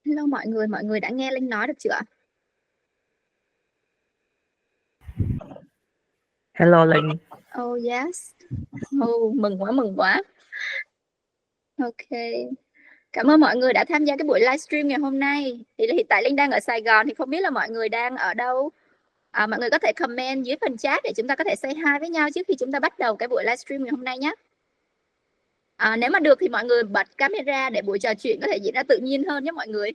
Hello mọi người đã nghe Linh nói được chưa? Hello Linh. Oh yes. Mừng quá. Ok. Cảm ơn mọi người đã tham gia cái buổi livestream ngày hôm nay. Thì hiện tại Linh đang ở Sài Gòn thì không biết là mọi người đang ở đâu. Mọi người có thể comment dưới phần chat để chúng ta có thể say hi với nhau trước khi chúng ta bắt đầu cái buổi livestream ngày hôm nay nhé. Nếu mà được thì mọi người bật camera để buổi trò chuyện có thể diễn ra tự nhiên hơn nhé mọi người.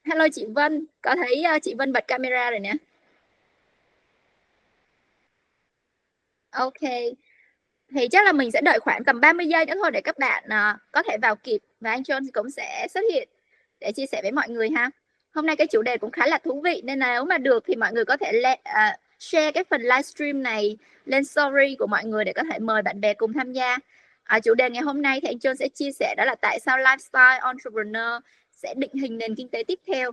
Hello chị Vân, có thấy chị Vân bật camera rồi nè. Ok. Thì chắc là mình sẽ đợi khoảng tầm 30 giây nữa thôi để các bạn có thể vào kịp và anh John cũng sẽ xuất hiện để chia sẻ với mọi người ha. Hôm nay cái chủ đề cũng khá là thú vị nên là nếu mà được thì mọi người có thể share cái phần livestream này lên story của mọi người để có thể mời bạn bè cùng tham gia. Chủ đề ngày hôm nay thì anh John sẽ chia sẻ đó là tại sao lifestyle entrepreneur sẽ định hình nền kinh tế tiếp theo.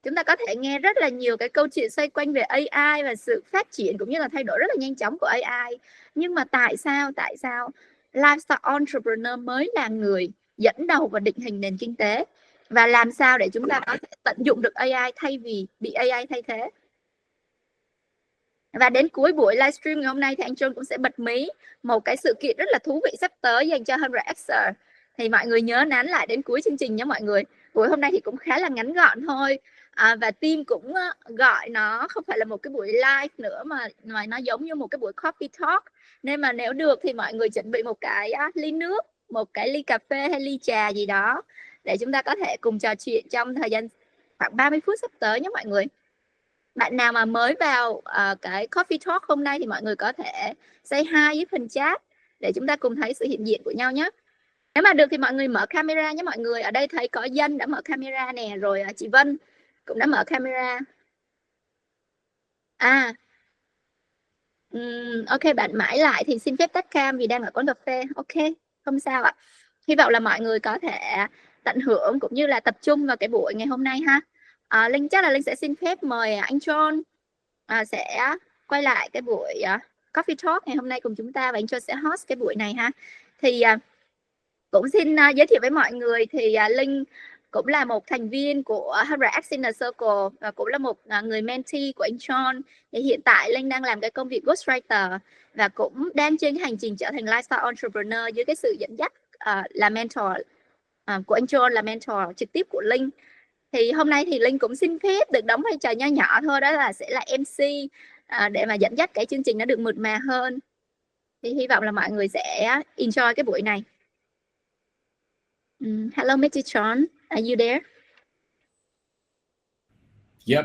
Chúng ta có thể nghe rất là nhiều cái câu chuyện xoay quanh về AI và sự phát triển cũng như là thay đổi rất là nhanh chóng của AI. Nhưng mà tại sao lifestyle entrepreneur mới là người dẫn đầu và định hình nền kinh tế, và làm sao để chúng ta có thể tận dụng được AI thay vì bị AI thay thế. Và đến cuối buổi livestream ngày hôm nay thì anh John cũng sẽ bật mí một cái sự kiện rất là thú vị sắp tới dành cho RMIT. Thì mọi người nhớ nán lại đến cuối chương trình nhé mọi người. Buổi hôm nay thì cũng khá là ngắn gọn thôi. Và team cũng gọi nó không phải là một cái buổi live nữa mà nó giống như một cái buổi coffee talk. Nên mà nếu được thì mọi người chuẩn bị một cái ly nước, một cái ly cà phê hay ly trà gì đó để chúng ta có thể cùng trò chuyện trong thời gian khoảng 30 phút sắp tới nhé mọi người. Bạn nào mà mới vào cái coffee talk hôm nay thì mọi người có thể say hi với phần chat để chúng ta cùng thấy sự hiện diện của nhau nhé. Nếu mà được thì mọi người mở camera nhé mọi người. Ở đây thấy có Dân đã mở camera nè, rồi chị Vân cũng đã mở camera. Ok, bạn mãi lại thì xin phép tắt cam vì đang ở quán cà phê. Ok, không sao ạ. Hy vọng là mọi người có thể tận hưởng cũng như là tập trung vào cái buổi ngày hôm nay ha. Linh chắc là Linh sẽ xin phép mời anh John sẽ quay lại cái buổi coffee talk ngày hôm nay cùng chúng ta, và anh John sẽ host cái buổi này ha. Thì cũng xin giới thiệu với mọi người thì Linh cũng là một thành viên của RX Inner Circle và cũng là một người mentee của anh John. Thì hiện tại Linh đang làm cái công việc ghostwriter và cũng đang trên hành trình trở thành lifestyle entrepreneur dưới cái sự dẫn dắt là mentor của anh John, là mentor trực tiếp của Linh. Thì hôm nay thì Linh cũng xin phép được đóng vai trò nho nhỏ thôi, đó là sẽ là MC để mà dẫn dắt cái chương trình nó được mượt mà hơn. Thì hy vọng là mọi người sẽ enjoy cái buổi này. Hello, Mr. John. Are you there? Yep.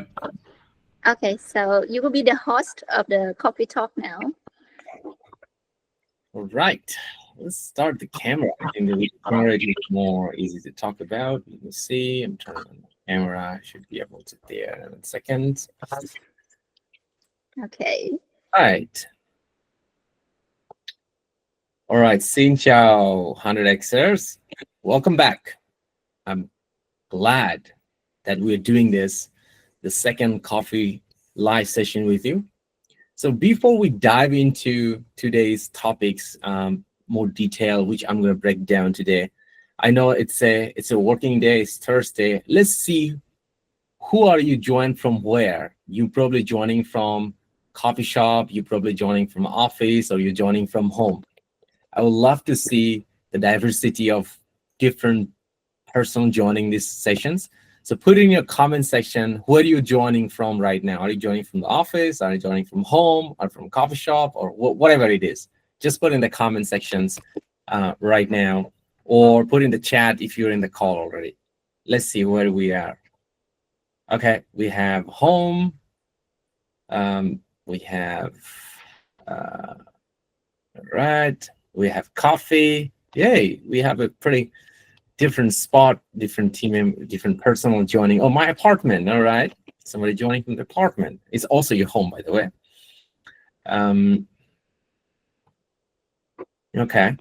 Okay, so you will be the host of the coffee talk now. All right. Let's start the camera. I think the camera is more easy to talk about. You can see I'm turning on the camera. I should be able to there in a second. Okay. All right. All right. Xin chào 100Xers. Welcome back. I'm glad that we're doing this, the second coffee live session with you. So before we dive into today's topics, more detail, which I'm going to break down today, I know it's a working day, it's Thursday. Let's see, who are you joining from where? You're probably joining from coffee shop, you're probably joining from office, or you're joining from home. I would love to see the diversity of different person joining these sessions. So put in your comment section, where are you joining from right now? Are you joining from the office? Are you joining from home or from coffee shop or whatever it is? Just put in the comment sections right now, or put in the chat if you're in the call already. Let's see where we are. Okay, we have home. We have, right, we have coffee. Yay, we have a pretty different spot, different team, different personal joining. Oh, my apartment. All right. Somebody joining from the apartment. It's also your home, by the way. Okay.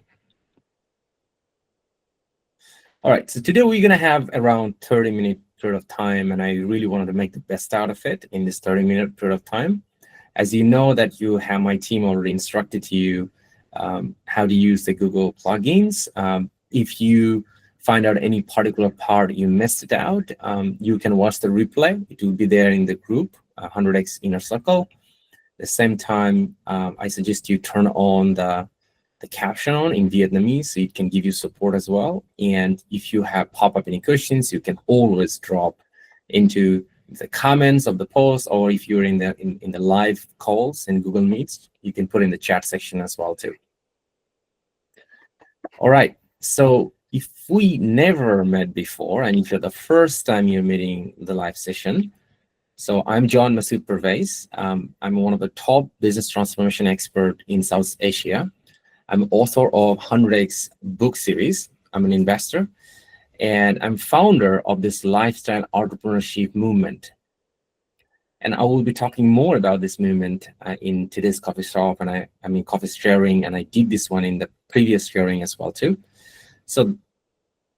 All right. So today we're going to have around 30-minute period of time, and I really wanted to make the best out of it in this 30-minute period of time. As you know that you have my team already instructed you how to use the Google plugins. If you find out any particular part you missed it out, you can watch the replay. It will be there in the group, 100x Inner Circle. At the same time, I suggest you turn on the caption on in Vietnamese, so it can give you support as well. And if you have pop up any questions, you can always drop into the comments of the post, or if you're in the live calls in Google Meets, you can put in the chat section as well too. All right, so if we never met before, and if you're the first time you're meeting the live session, so I'm John Masood Pervez. I'm one of the top business transformation expert in South Asia. I'm author of 100x book series. I'm an investor, and I'm founder of this lifestyle entrepreneurship movement. And I will be talking more about this movement in today's coffee shop, and I mean coffee sharing, and I did this one in the previous sharing as well too. So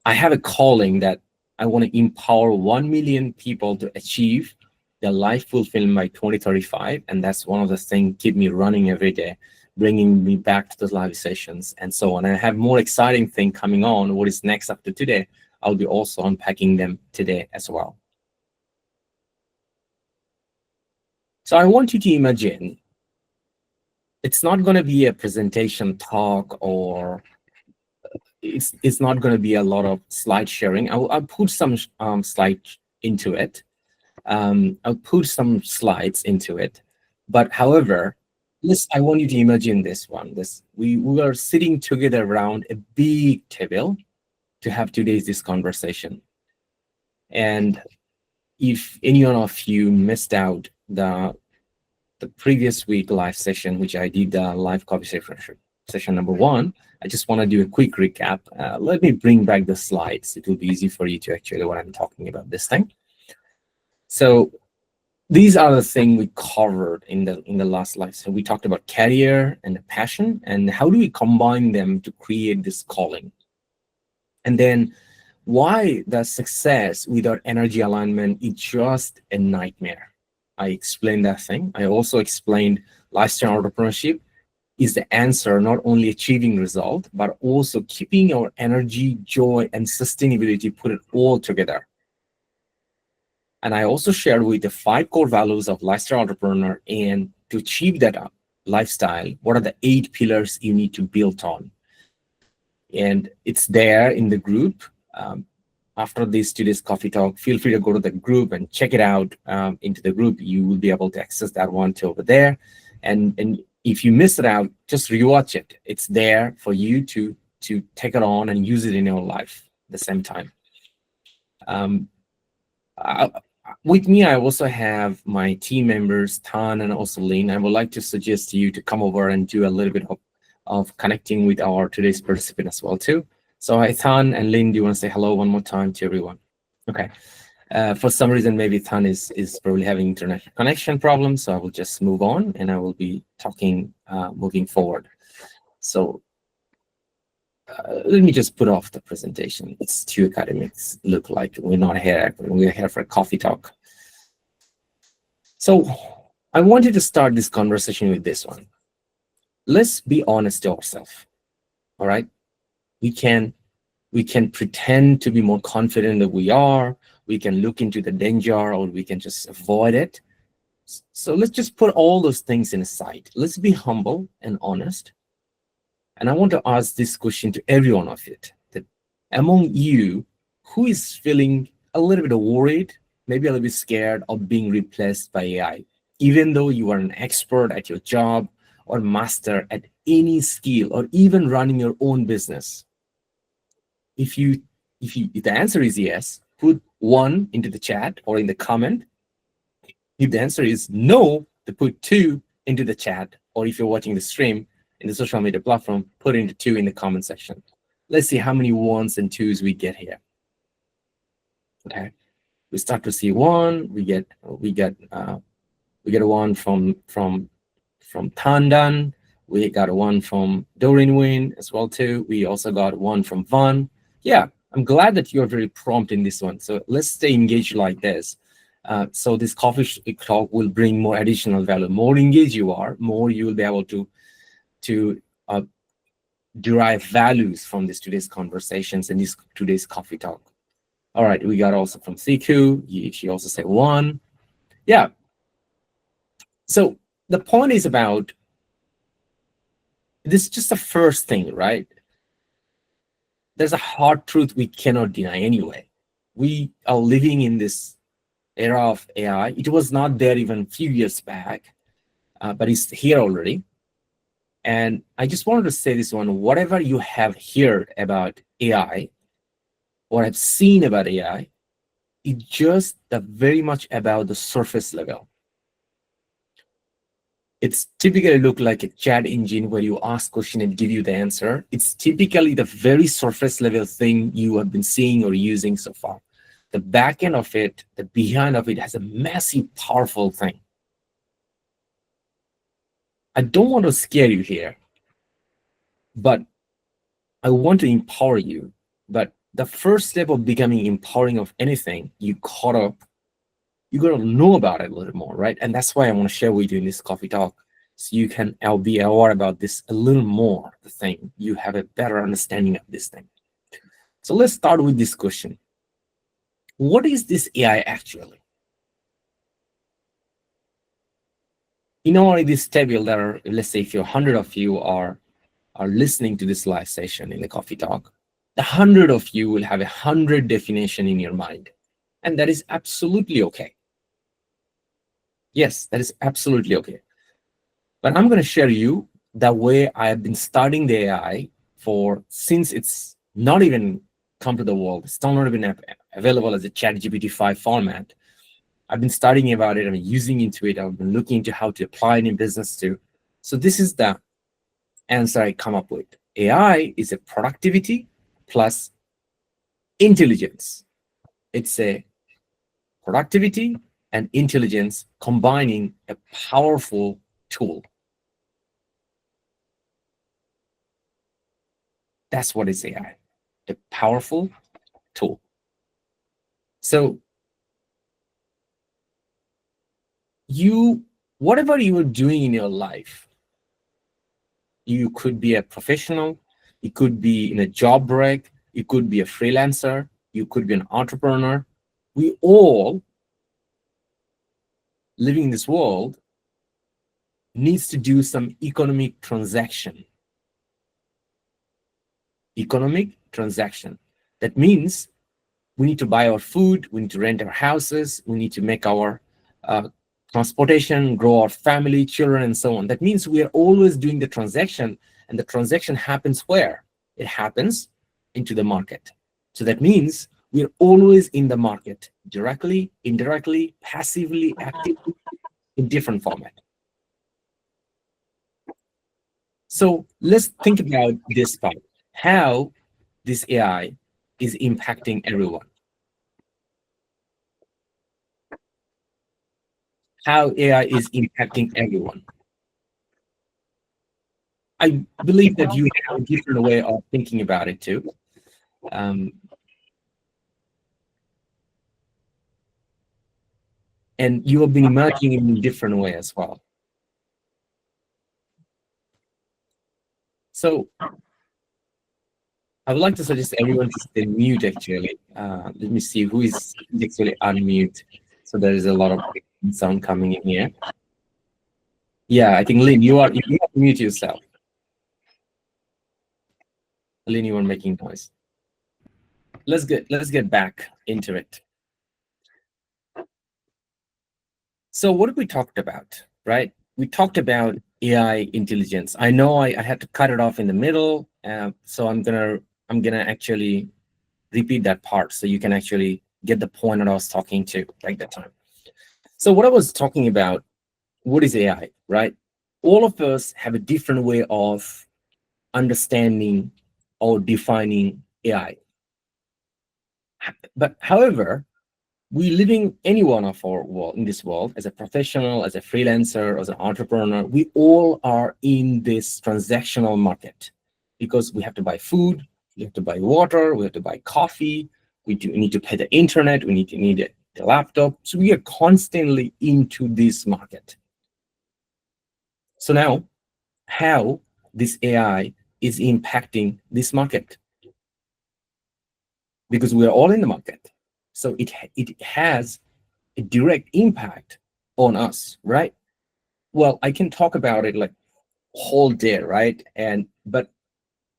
I have a calling that I want to empower 1 million people to achieve their life fulfillment by 2035, and that's one of the things keep me running every day, bringing me back to the live sessions and so on. And I have more exciting thing coming on. What is next after today? I'll be also unpacking them today as well. So I want you to imagine it's not going to be a presentation talk, or it's not going to be a lot of slide sharing. I'll put some slides into it. I'll put some slides into it. But however, I want you to imagine this one. We are sitting together around a big table to have this conversation. And if any one of you missed out the previous week live session, which I did live coffee session number 1, I just want to do a quick recap. Let me bring back the slides. It will be easy for you to actually what I'm talking about this thing. So these are the things we covered in the last live. So we talked about career and the passion, and how do we combine them to create this calling. And then why the success without energy alignment is just a nightmare. I explained that thing. I also explained lifestyle entrepreneurship is the answer, not only achieving result, but also keeping our energy, joy, and sustainability, put it all together. And I also shared with the 5 core values of lifestyle entrepreneur, and to achieve that lifestyle, what are the 8 pillars you need to build on? And it's there in the group. After today's coffee talk, feel free to go to the group and check it out. Into the group, you will be able to access that one to over there. And if you miss it out, just rewatch it. It's there for you to take it on and use it in your life at the same time. With me, I also have my team members, Tan and also Lynn. I would like to suggest to you to come over and do a little bit of connecting with our today's participant as well too. So hi, Tan and Lynn, do you want to say hello one more time to everyone? Okay. For some reason, maybe Tan is probably having internet connection problems, so I will just move on and I will be talking moving forward. So let me just put off the presentation. It's too academics. Look like we're not here. We're here for a coffee talk. So I wanted to start this conversation with this one. Let's be honest to ourselves. All right. We can pretend to be more confident than we are. We can look into the danger, or we can just avoid it. So let's just put all those things in aside. Let's be humble and honest. And I want to ask this question to every one of you, that among you, who is feeling a little bit worried, maybe a little bit scared of being replaced by AI, even though you are an expert at your job or master at any skill, or even running your own business? If the answer is yes, put 1 into the chat or in the comment. If the answer is no, to put 2 into the chat, or if you're watching the stream in the social media platform, put into 2 in the comment section. Let's see how many 1s and 2s we get here. Okay, we start to see 1. We get a 1 from Tandan. We got a 1 from Doreen Win as well too. We also got 1 from Van. Yeah, I'm glad that you're very prompt in this one. So let's stay engaged like this. So this coffee talk will bring more additional value. More engaged you are, more you will be able to derive values from this today's conversations and this today's coffee talk. All right, we got also from CQ. She also said one. Yeah. So the point is about this is just the first thing, right? There's a hard truth we cannot deny anyway. We are living in this era of AI. It was not there even a few years back, but it's here already. And I just wanted to say this one, whatever you have heard about AI or have seen about AI, it's just very much about the surface level. It's typically look like a chat engine where you ask question and give you the answer. It's typically the very surface level thing you have been seeing or using so far. The back end of it, the behind of it has a massive, powerful thing. I don't want to scare you here, but I want to empower you. But the first step of becoming empowering of anything you caught up, you got to know about it a little more, right? And that's why I want to share with you in this coffee talk, so you can be aware about this a little more, the thing. You have a better understanding of this thing. So let's start with this question. What is this AI actually? You know, in this table, there are, let's say if 100 of you are listening to this live session in the coffee talk, the 100 of you will have 100 definition in your mind. And that is absolutely okay. Yes, that is absolutely okay. But I'm going to share you the way I have been studying the AI since it's not even come to the world. It's still not even available as a ChatGPT 5 format. I've been studying about it. I've been using into it. I've been looking into how to apply it in business too. So this is the answer I come up with. AI is a productivity plus intelligence. It's a productivity and intelligence combining a powerful tool. That's what is AI, a powerful tool. So whatever you are doing in your life, you could be a professional, you could be in a job break, you could be a freelancer, you could be an entrepreneur. We all living in this world needs to do some economic transaction. Economic transaction. That means we need to buy our food, we need to rent our houses, we need to make our transportation, grow our family, children, and so on. That means we are always doing the transaction, and the transaction happens where? It happens into the market. So that means we're always in the market, directly, indirectly, passively, actively, in different format. So let's think about this part, how this AI is impacting everyone. How AI is impacting everyone. I believe that you have a different way of thinking about it too. And you have been emerging in a different way as well. So I would like to suggest everyone to stay mute actually. Let me see who is actually unmute. So there is a lot of sound coming in here. Yeah, I think Lynn, you have to mute yourself. Lynn, you are making noise. Let's get back into it. So what have we talked about, right? We talked about AI intelligence. I know I had to cut it off in the middle, so I'm gonna actually repeat that part so you can actually get the point that I was talking to at that time. So what I was talking about, what is AI, right? All of us have a different way of understanding or defining AI. But however, we living any one of our world in this world, as a professional, as a freelancer, as an entrepreneur, we all are in this transactional market because we have to buy food, we have to buy water, we have to buy coffee, we need to pay the internet, we need the laptop. So we are constantly into this market. So now, how this AI is impacting this market, because we are all in the market. So it has a direct impact on us, right? Well, I can talk about it like whole day, right? But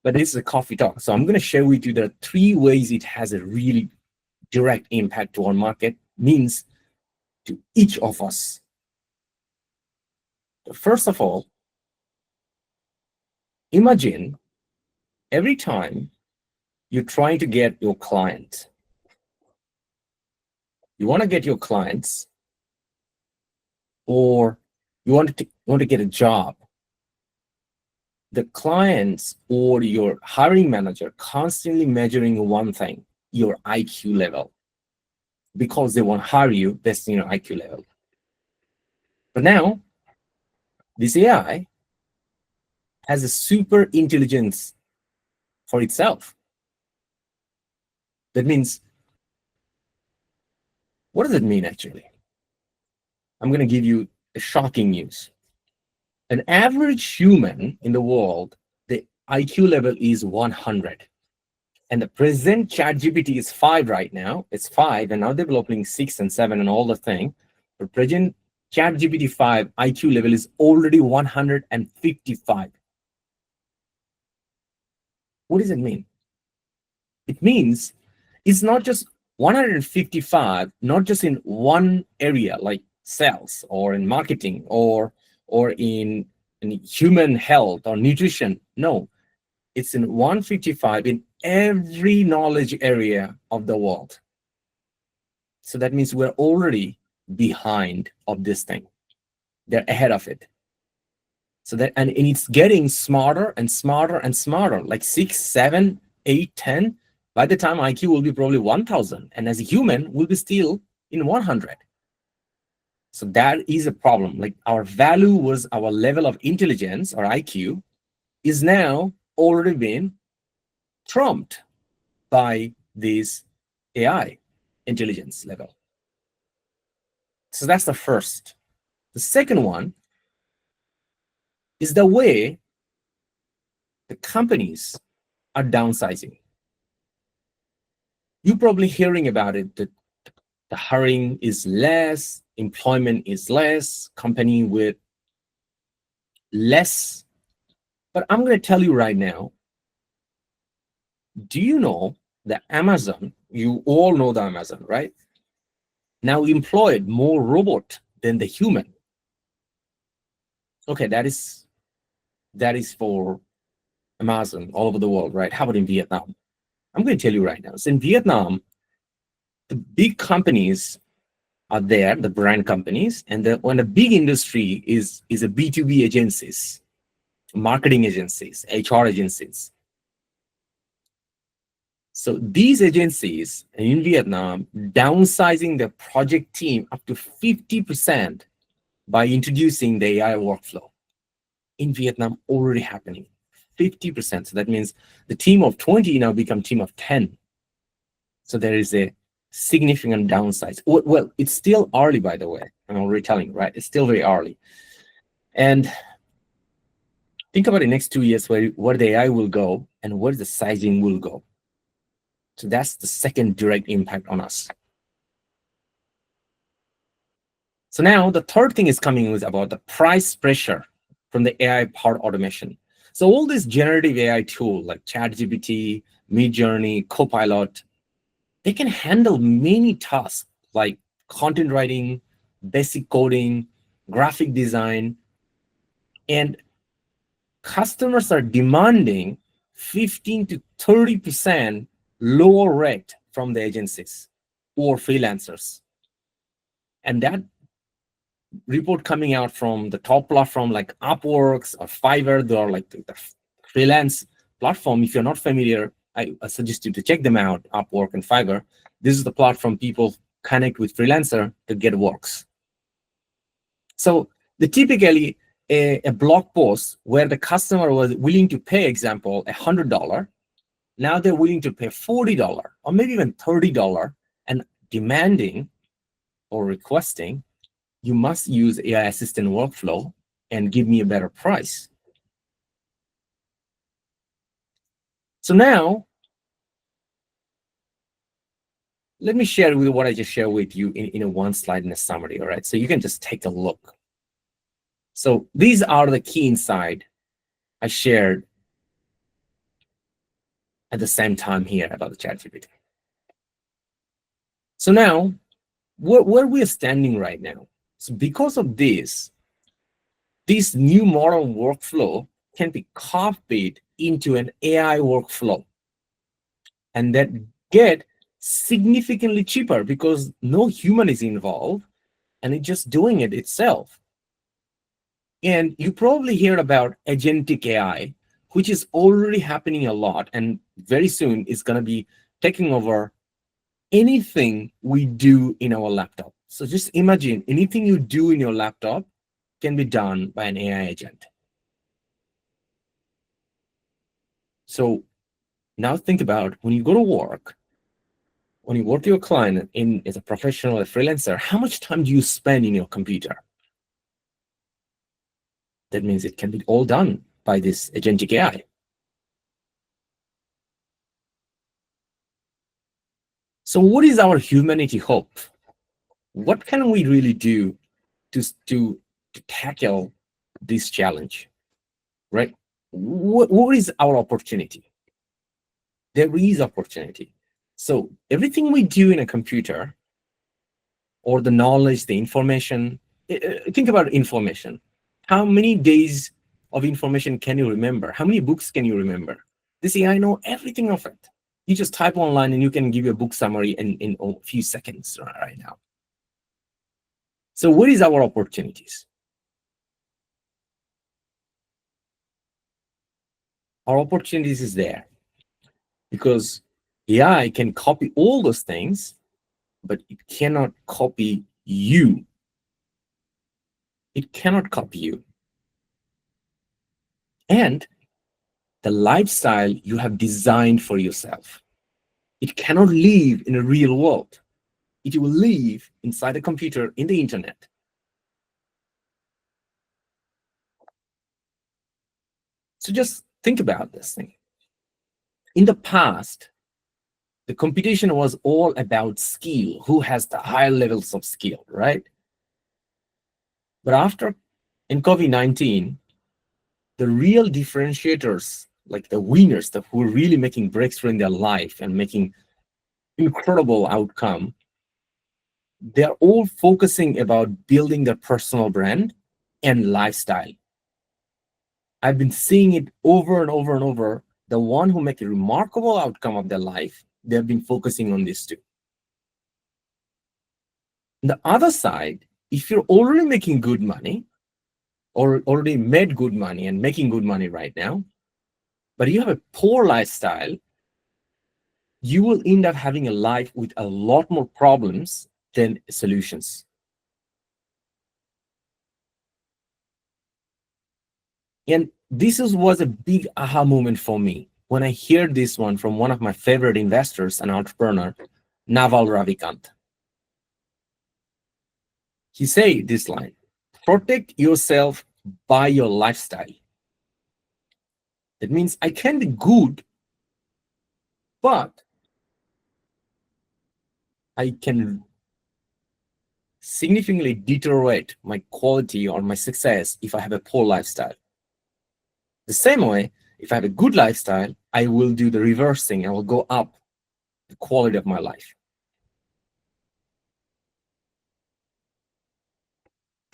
this is a coffee talk, so I'm going to share with you the 3 ways it has a really direct impact to our market, means to each of us. First of all, imagine every time you're trying to get your client, you want to get your clients, or you want to get a job, the clients or your hiring manager constantly measuring one thing, your IQ level, because they want to hire you based on your IQ level. But now, this AI has a super intelligence for itself. That means, what does it mean actually? I'm going to give you a shocking news. An average human in the world, the IQ level is 100. And the present ChatGPT is 5 right now. It's 5, and now developing 6 and 7 and all the thing. The present ChatGPT 5 IQ level is already 155. What does it mean? It means it's not just 155, not just in one area like sales or in marketing or in human health or nutrition. No, it's in 155 in every knowledge area of the world. So that means we're already behind of this thing. They're ahead of it. So that, and it's getting smarter and smarter and smarter, like 6, 7, 8, 10. By the time IQ will be probably 1,000, and as a human, we'll be still in 100. So that is a problem. Like our value was our level of intelligence, or IQ, is now already been trumped by this AI intelligence level. So that's the first. The second one is the way the companies are downsizing. You're probably hearing about it, that the hiring is less, employment is less, company with less. But I'm going to tell you right now, do you know that Amazon, you all know the Amazon, right? Now employed more robot than the human. Okay, that is for Amazon all over the world, right? How about in Vietnam? I'm going to tell you right now. So in Vietnam, the big companies are there, the brand companies, and when the big industry is a B2B agencies, marketing agencies, HR agencies. So these agencies in Vietnam downsizing their project team up to 50% by introducing the AI workflow. In Vietnam, already happening, 50%. So that means the team of 20 now become team of 10. So there is a significant downside. Well, it's still early, by the way. I'm already telling you, right? It's still very early. And think about the next 2 years where the AI will go and where the sizing will go. So that's the second direct impact on us. So now the third thing is coming with about the price pressure from the AI-powered automation. So all these generative AI tools like ChatGPT, Midjourney, Copilot, they can handle many tasks like content writing, basic coding, graphic design, and customers are demanding 15 to 30% lower rate from the agencies or freelancers. And that report coming out from the top platform like Upworks or Fiverr, they are like the freelance platform. If you're not familiar, I suggest you to check them out, Upwork and Fiverr. This is the platform people connect with freelancer to get works. So the typically a blog post where the customer was willing to pay, example, $100, now they're willing to pay $40 or maybe even $30 and demanding or requesting, you must use AI assistant workflow and give me a better price. So now, let me share with you what I just shared with you in a one slide in a summary, all right? So you can just take a look. So these are the key insight I shared at the same time here about the ChatGPT. So now, where we are standing right now. So because of this new modern workflow can be copied into an AI workflow, and that get significantly cheaper because no human is involved and it's just doing it itself. And you probably heard about agentic AI, which is already happening a lot, and very soon is going to be taking over anything we do in our laptop. So just imagine anything you do in your laptop can be done by an AI agent. So now think about when you go to work, when you work with your client as a professional, a freelancer, how much time do you spend in your computer? That means it can be all done by this agentic AI. So what is our humanity hope? What can we really do to tackle this challenge, right? What is our opportunity? There is opportunity. So everything we do in a computer, or the knowledge, the information, think about information. How many days of information can you remember? How many books can you remember? This AI know everything of it. You just type online and you can give you a book summary in a few seconds right now. So what is our opportunities? Our opportunities is there because AI can copy all those things, but it cannot copy you. It cannot copy you. And the lifestyle you have designed for yourself. It cannot live in a real world. It will live inside a computer in the internet. So just think about this thing. In the past, the competition was all about skill, who has the higher levels of skill, right? But after, in COVID-19, the real differentiators, like the winners, who are really making breakthrough in their life and making incredible outcome, they're all focusing about building their personal brand and lifestyle. I've been seeing it over and over and over. The one who make a remarkable outcome of their life, they've been focusing on this too. On the other side, if you're already making good money, or already made good money and making good money right now, but you have a poor lifestyle, you will end up having a life with a lot more problems than solutions. And this was a big aha moment for me when I heard this one from one of my favorite investors and entrepreneur, Naval Ravikant. He said this line: protect yourself by your lifestyle. That means I can be good, but I can significantly deteriorate my quality or my success if I have a poor lifestyle. The same way, if I have a good lifestyle, I will do the reversing. I will go up the quality of my life.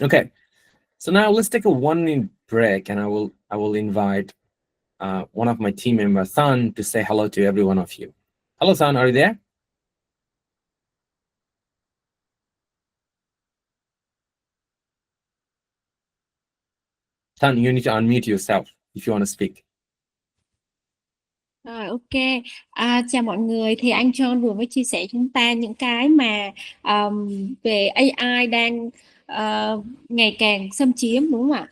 Okay, so now let's take a 1 minute break, and I will invite one of my team members, San, to say hello to every one of you. Hello, San, are you there? San, you need to unmute yourself if you want to speak. Rồi, ok. Chào mọi người. Thì anh John vừa mới chia sẻ chúng ta những cái mà về AI đang ngày càng xâm chiếm, đúng không ạ?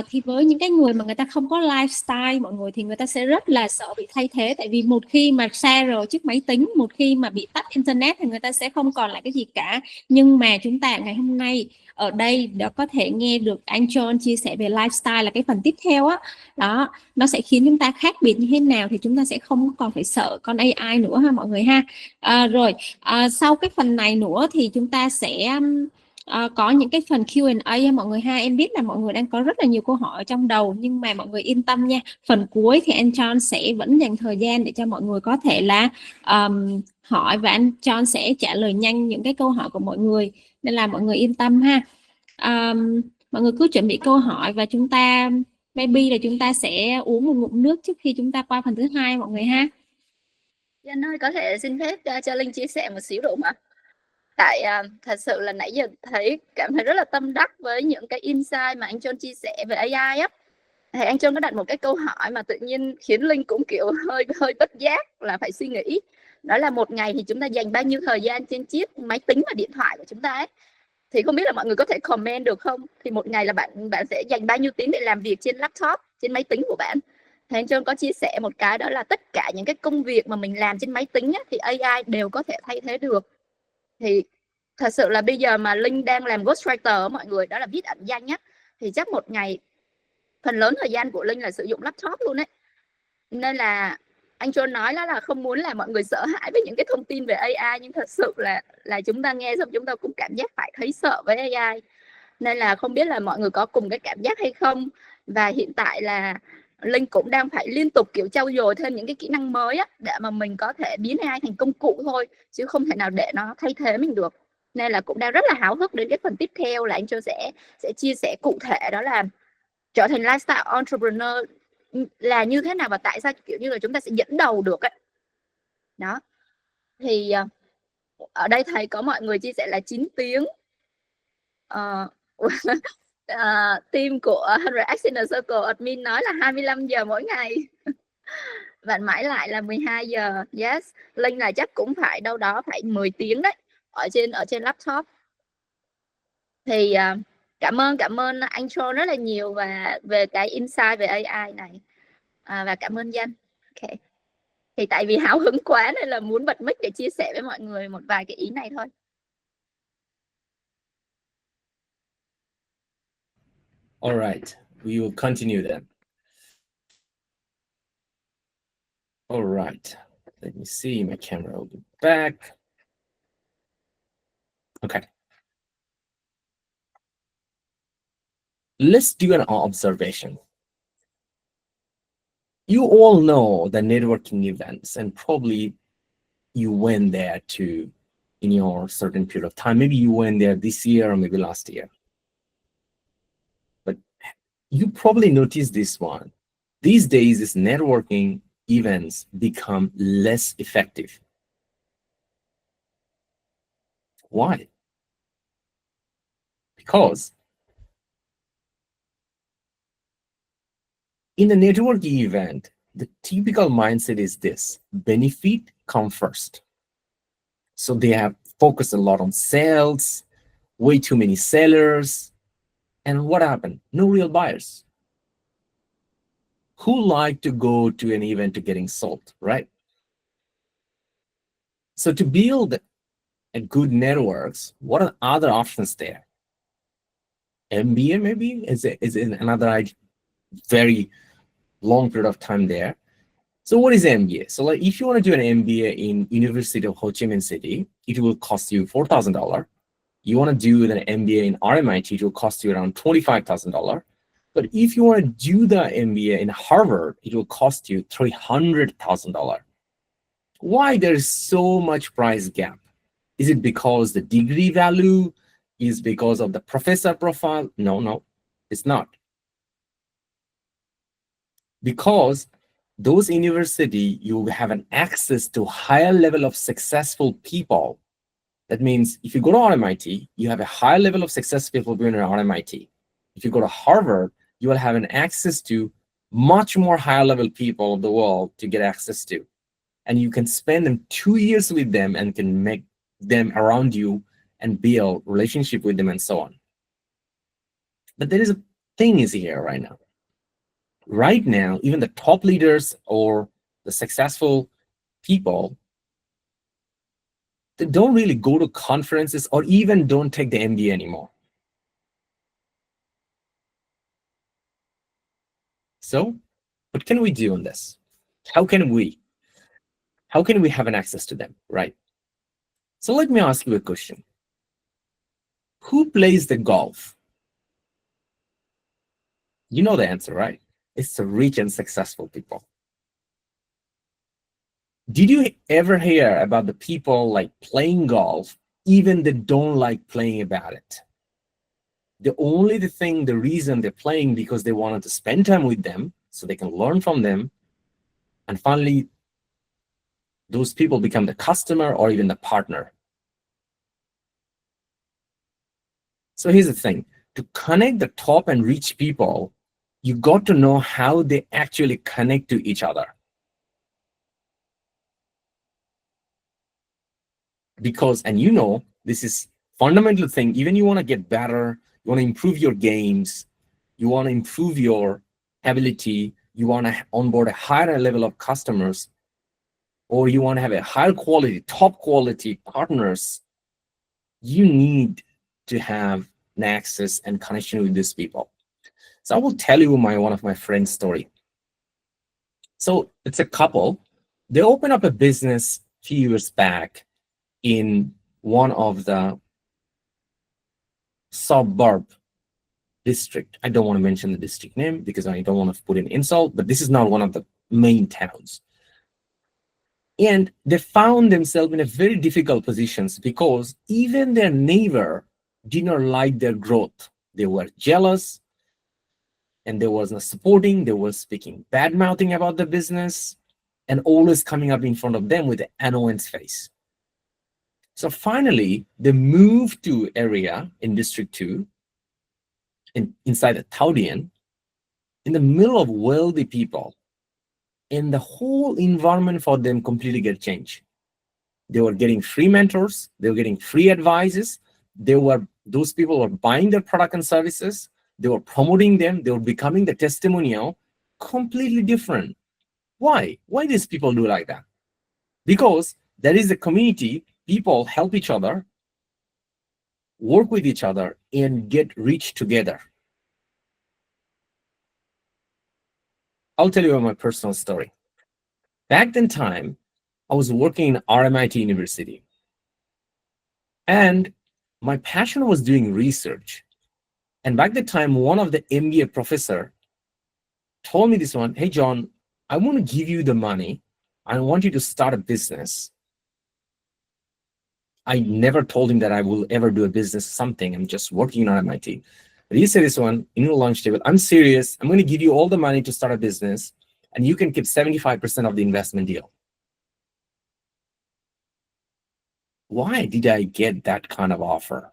Thì với những cái người mà người ta không có lifestyle mọi người, thì người ta sẽ rất là sợ bị thay thế. Tại vì một khi mà xa rời chiếc máy tính, một khi mà bị tắt internet thì người ta sẽ không còn lại cái gì cả. Nhưng mà chúng ta ngày hôm nay ở đây đã có thể nghe được anh John chia sẻ về lifestyle là cái phần tiếp theo á. Đó, nó sẽ khiến chúng ta khác biệt như thế nào thì chúng ta sẽ không còn phải sợ con AI nữa ha mọi người ha. Sau cái phần này nữa thì chúng ta sẽ có những cái phần Q&A ha mọi người ha. Em biết là mọi người đang có rất là nhiều câu hỏi ở trong đầu, nhưng mà mọi người yên tâm nha, phần cuối thì anh John sẽ vẫn dành thời gian để cho mọi người có thể là hỏi, và anh John sẽ trả lời nhanh những cái câu hỏi của mọi người, nên là mọi người yên tâm ha. Mọi người cứ chuẩn bị câu hỏi và chúng ta maybe là chúng ta sẽ uống một ngụm nước trước khi chúng ta qua phần thứ hai mọi người ha. Anh ơi, có thể xin phép cho Linh chia sẻ một xíu đủ mà. Tại thật sự là nãy giờ cảm thấy rất là tâm đắc với những cái insight mà anh John chia sẻ về AI á. Thì anh John có đặt một cái câu hỏi mà tự nhiên khiến Linh cũng kiểu hơi bất giác là phải suy nghĩ. Đó là một ngày thì chúng ta dành bao nhiêu thời gian trên chiếc máy tính và điện thoại của chúng ta ấy. Thì không biết là mọi người có thể comment được không? Thì một ngày là bạn sẽ dành bao nhiêu tiếng để làm việc trên laptop, trên máy tính của bạn? Thì anh John có chia sẻ một cái, đó là tất cả những cái công việc mà mình làm trên máy tính á, thì AI đều có thể thay thế được. Thì thật sự là bây giờ mà Linh đang làm ghostwriter mọi người, đó là viết ẩn danh á, thì chắc một ngày phần lớn thời gian của Linh là sử dụng laptop luôn đấy. Nên là anh John nói là không muốn là mọi người sợ hãi với những cái thông tin về AI, nhưng thật sự là chúng ta nghe xong chúng ta cũng cảm giác phải thấy sợ với AI. Nên là không biết là mọi người có cùng cái cảm giác hay không. Và hiện tại là Linh cũng đang phải liên tục kiểu trau dồi thêm những cái kỹ năng mới á, để mà mình có thể biến AI thành công cụ thôi, chứ không thể nào để nó thay thế mình được. Nên là cũng đang rất là háo hức đến cái phần tiếp theo là anh John sẽ chia sẻ cụ thể, đó là trở thành lifestyle entrepreneur là như thế nào và tại sao kiểu như là chúng ta sẽ dẫn đầu được ấy. Đó. Thì ở đây thầy có mọi người chia sẻ là 9 tiếng. Team của 100x Inner Circle admin nói là 25 giờ mỗi ngày. Bạn mãi lại là 12 giờ. Yes, Linh là chắc cũng phải đâu đó phải 10 tiếng đấy ở trên laptop. Thì cảm ơn anh John rất là nhiều và về cái insight về AI này. Và cảm ơn Danh. Ok. Thì tại vì háo hứng quá nên là muốn bật mic để chia sẻ với mọi người một vài cái ý này thôi. All right, we will continue then. All right, let me see, my camera will be back. Okay. Let's do an observation. You all know the networking events, and probably you went there too in your certain period of time. Maybe you went there this year or maybe last year. But you probably noticed this one. These days, these networking events become less effective. Why? Because in a networking event, the typical mindset is this: benefit come first. So they have focused a lot on sales, way too many sellers. And what happened? No real buyers. Who like to go to an event to getting sold, right? So to build a good networks, what are other options there? MBA maybe is another very long period of time there. So what is MBA? So like if you want to do an MBA in University of Ho Chi Minh City, it will cost you $4,000. You want to do an MBA in RMIT, it will cost you around $25,000. But if you want to do the MBA in Harvard, it will cost you $300,000. Why there is so much price gap? Is it because the degree value? Is because of the professor profile? No, it's not. Because those university, you have an access to higher level of successful people. That means if you go to RMIT, you have a higher level of successful people in RMIT. If you go to Harvard, you will have an access to much more higher level people of the world to get access to. And you can spend them 2 years with them and can make them around you and build relationship with them and so on. But there is a thing is here right now. Right now, even the top leaders or the successful people, they don't really go to conferences or even don't take the MBA anymore. So what can we do on this? How can we have an access to them, right? So let me ask you a question. Who plays the golf? You know the answer, right? It's the rich and successful people. Did you ever hear about the people like playing golf, even they don't like playing about it? The reason they're playing because they wanted to spend time with them so they can learn from them. And finally, those people become the customer or even the partner. So here's the thing. To connect the top and rich people, you got to know how they actually connect to each other. Because, and you know, this is fundamental thing. Even you want to get better, you want to improve your games, you want to improve your ability, you want to onboard a higher level of customers, or you want to have a higher quality, top quality partners, you need to have an access and connection with these people. So I will tell you one of my friends' story. So it's a couple. They opened up a business a few years back in one of the suburb district. I don't want to mention the district name because I don't want to put an insult, but this is not one of the main towns. And they found themselves in a very difficult positions because even their neighbor did not like their growth. They were jealous and they was not supporting. They were speaking bad-mouthing about the business and always coming up in front of them with an annoyance face. So finally, they moved to area in District 2, inside the Thaudian, in the middle of wealthy people. And the whole environment for them completely get changed. They were getting free mentors. They were getting free advices. Those people were buying their product and services. They were promoting them. They were becoming the testimonial. Completely different. Why? Why these people do like that? Because there is a community. People help each other, work with each other, and get rich together. I'll tell you my personal story. Back in time, I was working in RMIT University. And my passion was doing research. And back that time, one of the MBA professor told me this one, hey, John, I want to give you the money. I want you to start a business. I never told him that I will ever do a business something. I'm just working on MIT. But he said this one in the lunch table, I'm serious. I'm going to give you all the money to start a business and you can keep 75% of the investment deal. Why did I get that kind of offer?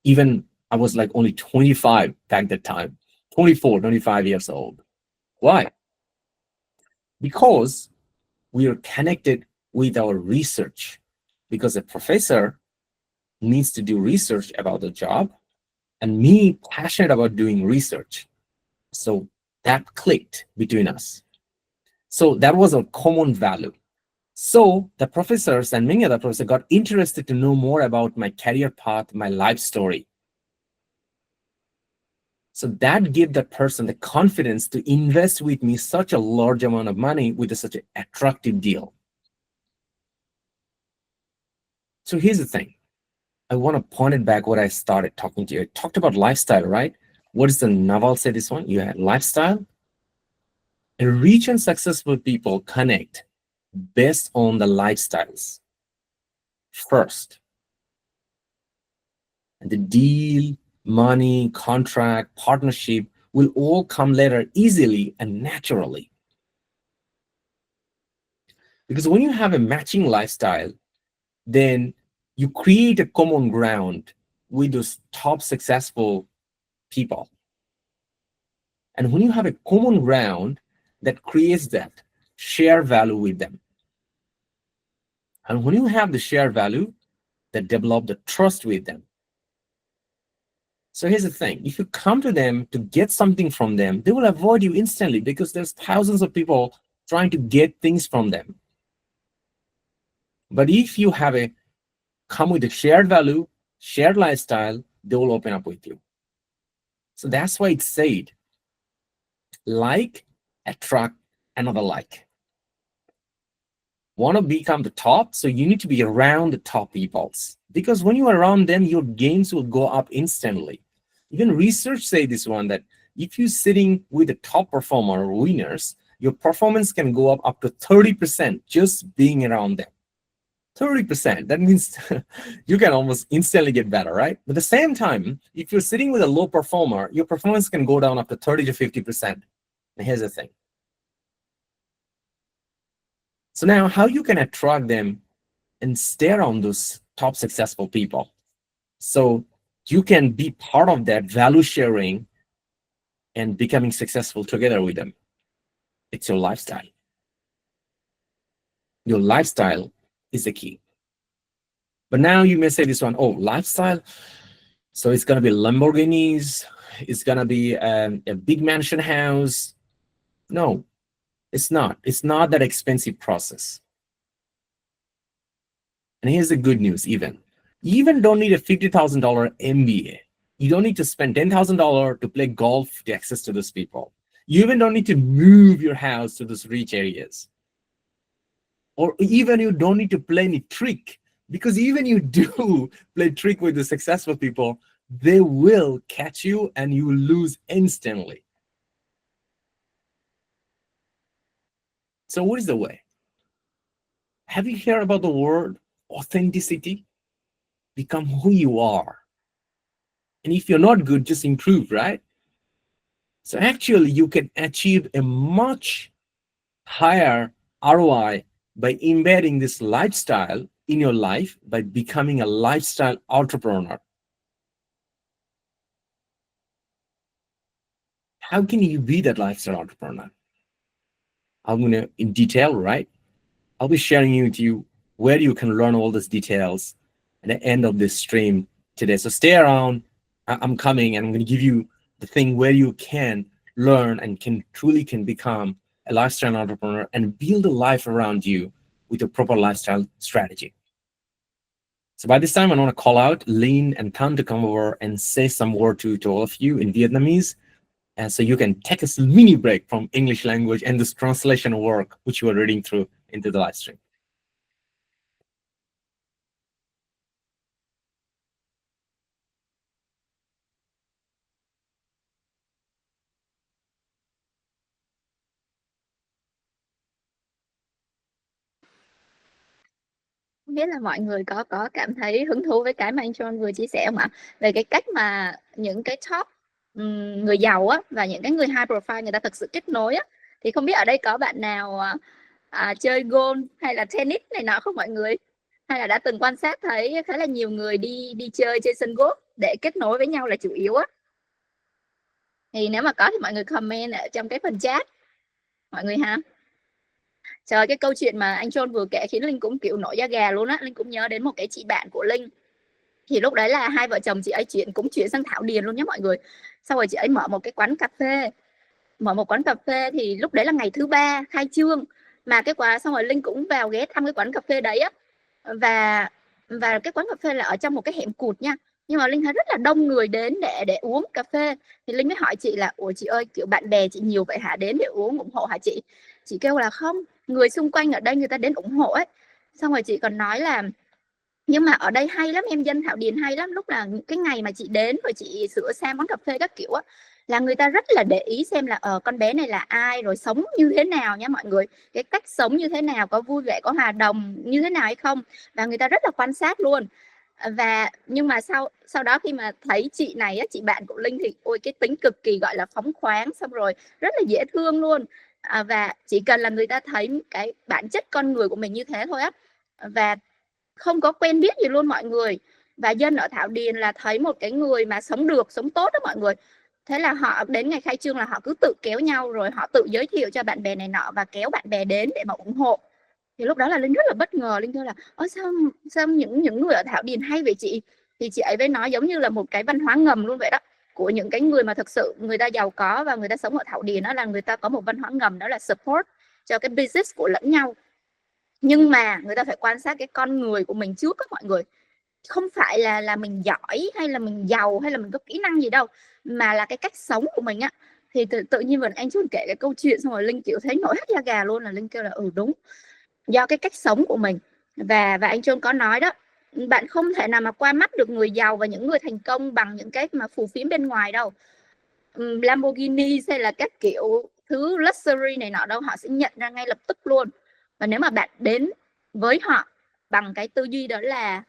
Even I was like only 25 back that time, 24, 25 years old. Why? Because we are connected with our research. Because a professor needs to do research about the job, and me passionate about doing research. So that clicked between us. So that was a common value. So the professors and many other professors got interested to know more about my career path, my life story. So that gave that person the confidence to invest with me such a large amount of money with such an attractive deal. So here's the thing. I want to point it back what I started talking to you. I talked about lifestyle, right? What is the Naval say this one? You had lifestyle. And rich and successful people connect based on the lifestyles first. And the deal, money, contract, partnership will all come later easily and naturally. Because when you have a matching lifestyle, then you create a common ground with those top successful people. And when you have a common ground, that creates that share value with them. And when you have the share value, that develop the trust with them. So here's the thing. If you come to them to get something from them, they will avoid you instantly because there's thousands of people trying to get things from them. But if you have come with a shared value, shared lifestyle, they will open up with you. So that's why it's said, like attract another like. Want to become the top, so you need to be around the top peoples, because when you are around them, your gains will go up instantly. Even research say this one, that if you're sitting with the top performer or winners, your performance can go up to 30% just being around them. 30%. That means you can almost instantly get better, right? But at the same time, if you're sitting with a low performer, your performance can go down up to 30 to 50%. And here's the thing. So now how you can attract them and stay around those top successful people, so you can be part of that value sharing and becoming successful together with them. It's your lifestyle. Your lifestyle is the key. But now you may say this one, oh, lifestyle, so it's going to be Lamborghinis, it's going to be a big mansion house. No, it's not. It's not that expensive process. And here's the good news, even. You even don't need a $50,000 MBA. You don't need to spend $10,000 to play golf to access to those people. You even don't need to move your house to those rich areas. Or even you don't need to play any trick, because even you do play trick with the successful people, they will catch you and you will lose instantly. So what is the way? Have you heard about the word authenticity? Become who you are. And if you're not good, just improve, right? So actually, you can achieve a much higher ROI by embedding this lifestyle in your life, by becoming a lifestyle entrepreneur. How can you be that lifestyle entrepreneur? I'm going to, in detail, right? I'll be sharing with you where you can learn all these details at the end of this stream today. So stay around. I'm coming and I'm going to give you the thing where you can learn and truly can become a lifestyle entrepreneur and build a life around you with a proper lifestyle strategy. So by this time, I want to call out Linh and Tan to come over and say some word to all of you in Vietnamese. And so you can take a mini break from English language and this translation work, which you are reading through into the live stream. Không biết là mọi người có cảm thấy hứng thú với cái mà anh John vừa chia sẻ không ạ? Về cái cách mà những cái top người giàu á và những cái người high profile người ta thực sự kết nối á. Thì không biết ở đây có bạn nào chơi golf hay là tennis này nọ không mọi người? Hay là đã từng quan sát thấy khá là nhiều người đi chơi trên sân golf để kết nối với nhau là chủ yếu á? Thì nếu mà có thì mọi người comment ở trong cái phần chat mọi người ha. Trời, cái câu chuyện mà anh John vừa kể khiến Linh cũng kiểu nổi da gà luôn á. Linh cũng nhớ đến một cái chị bạn của Linh. Thì lúc đấy là hai vợ chồng chị ấy chuyển sang Thảo Điền luôn nhé mọi người. Sau rồi chị ấy mở một cái quán cà phê. Mở một quán cà phê thì lúc đấy là ngày thứ 3 khai trương. Mà cái quán xong rồi Linh cũng vào ghé thăm cái quán cà phê đấy á. Và cái quán cà phê là ở trong một cái hẻm cụt nha. Nhưng mà Linh thấy rất là đông người đến để uống cà phê. Thì Linh mới hỏi chị là ủa chị ơi, kiểu bạn bè chị nhiều vậy hả, đến để uống ủng hộ hả chị? Chị kêu là không, người xung quanh ở đây người ta đến ủng hộ ấy. Xong rồi chị còn nói là nhưng mà ở đây hay lắm, em dân Thảo Điền hay lắm. Lúc là cái ngày mà chị đến rồi chị sửa sang quán cà phê các kiểu á, là người ta rất là để ý xem là con bé này là ai, rồi sống như thế nào nha mọi người, cái cách sống như thế nào, có vui vẻ, có hòa đồng như thế nào hay không, và người ta rất là quan sát luôn. Và nhưng mà sau đó khi mà thấy chị này á, chị bạn của Linh thì ôi cái tính cực kỳ gọi là phóng khoáng, xong rồi rất là dễ thương luôn. Và chỉ cần là người ta thấy cái bản chất con người của mình như thế thôi á, và không có quen biết gì luôn mọi người, và dân ở Thảo Điền là thấy một cái người mà sống được, sống tốt đó mọi người. Thế là họ đến ngày khai trương là họ cứ tự kéo nhau, rồi họ tự giới thiệu cho bạn bè này nọ và kéo bạn bè đến để mà ủng hộ. Thì lúc đó là Linh rất là bất ngờ. Linh kêu là sao những người ở Thảo Điền hay vậy chị? Thì chị ấy với nói giống như là một cái văn hóa ngầm luôn vậy đó. của những cái người mà thực sự người ta giàu có và người ta sống ở Thảo Điền, đó là người ta có một văn hóa ngầm, đó là support cho cái business của lẫn nhau. Nhưng mà người ta phải quan sát cái con người của mình trước các mọi người. Không phải là mình giỏi hay là mình giàu hay là mình có kỹ năng gì đâu, mà là cái cách sống của mình á. Thì tự nhiên vừa anh Chun kể cái câu chuyện xong rồi Linh kiểu thấy nổi hết da gà luôn, là Linh kêu là đúng, do cái cách sống của mình. Và anh Chun có nói đó, bạn không thể nào mà qua mắt được người giàu và những người thành công bằng những cái mà phù phiếm bên ngoài đâu. Lamborghini hay là các kiểu thứ luxury này nọ đâu, họ sẽ nhận ra ngay lập tức luôn. Và nếu mà bạn đến với họ bằng cái tư duy đó là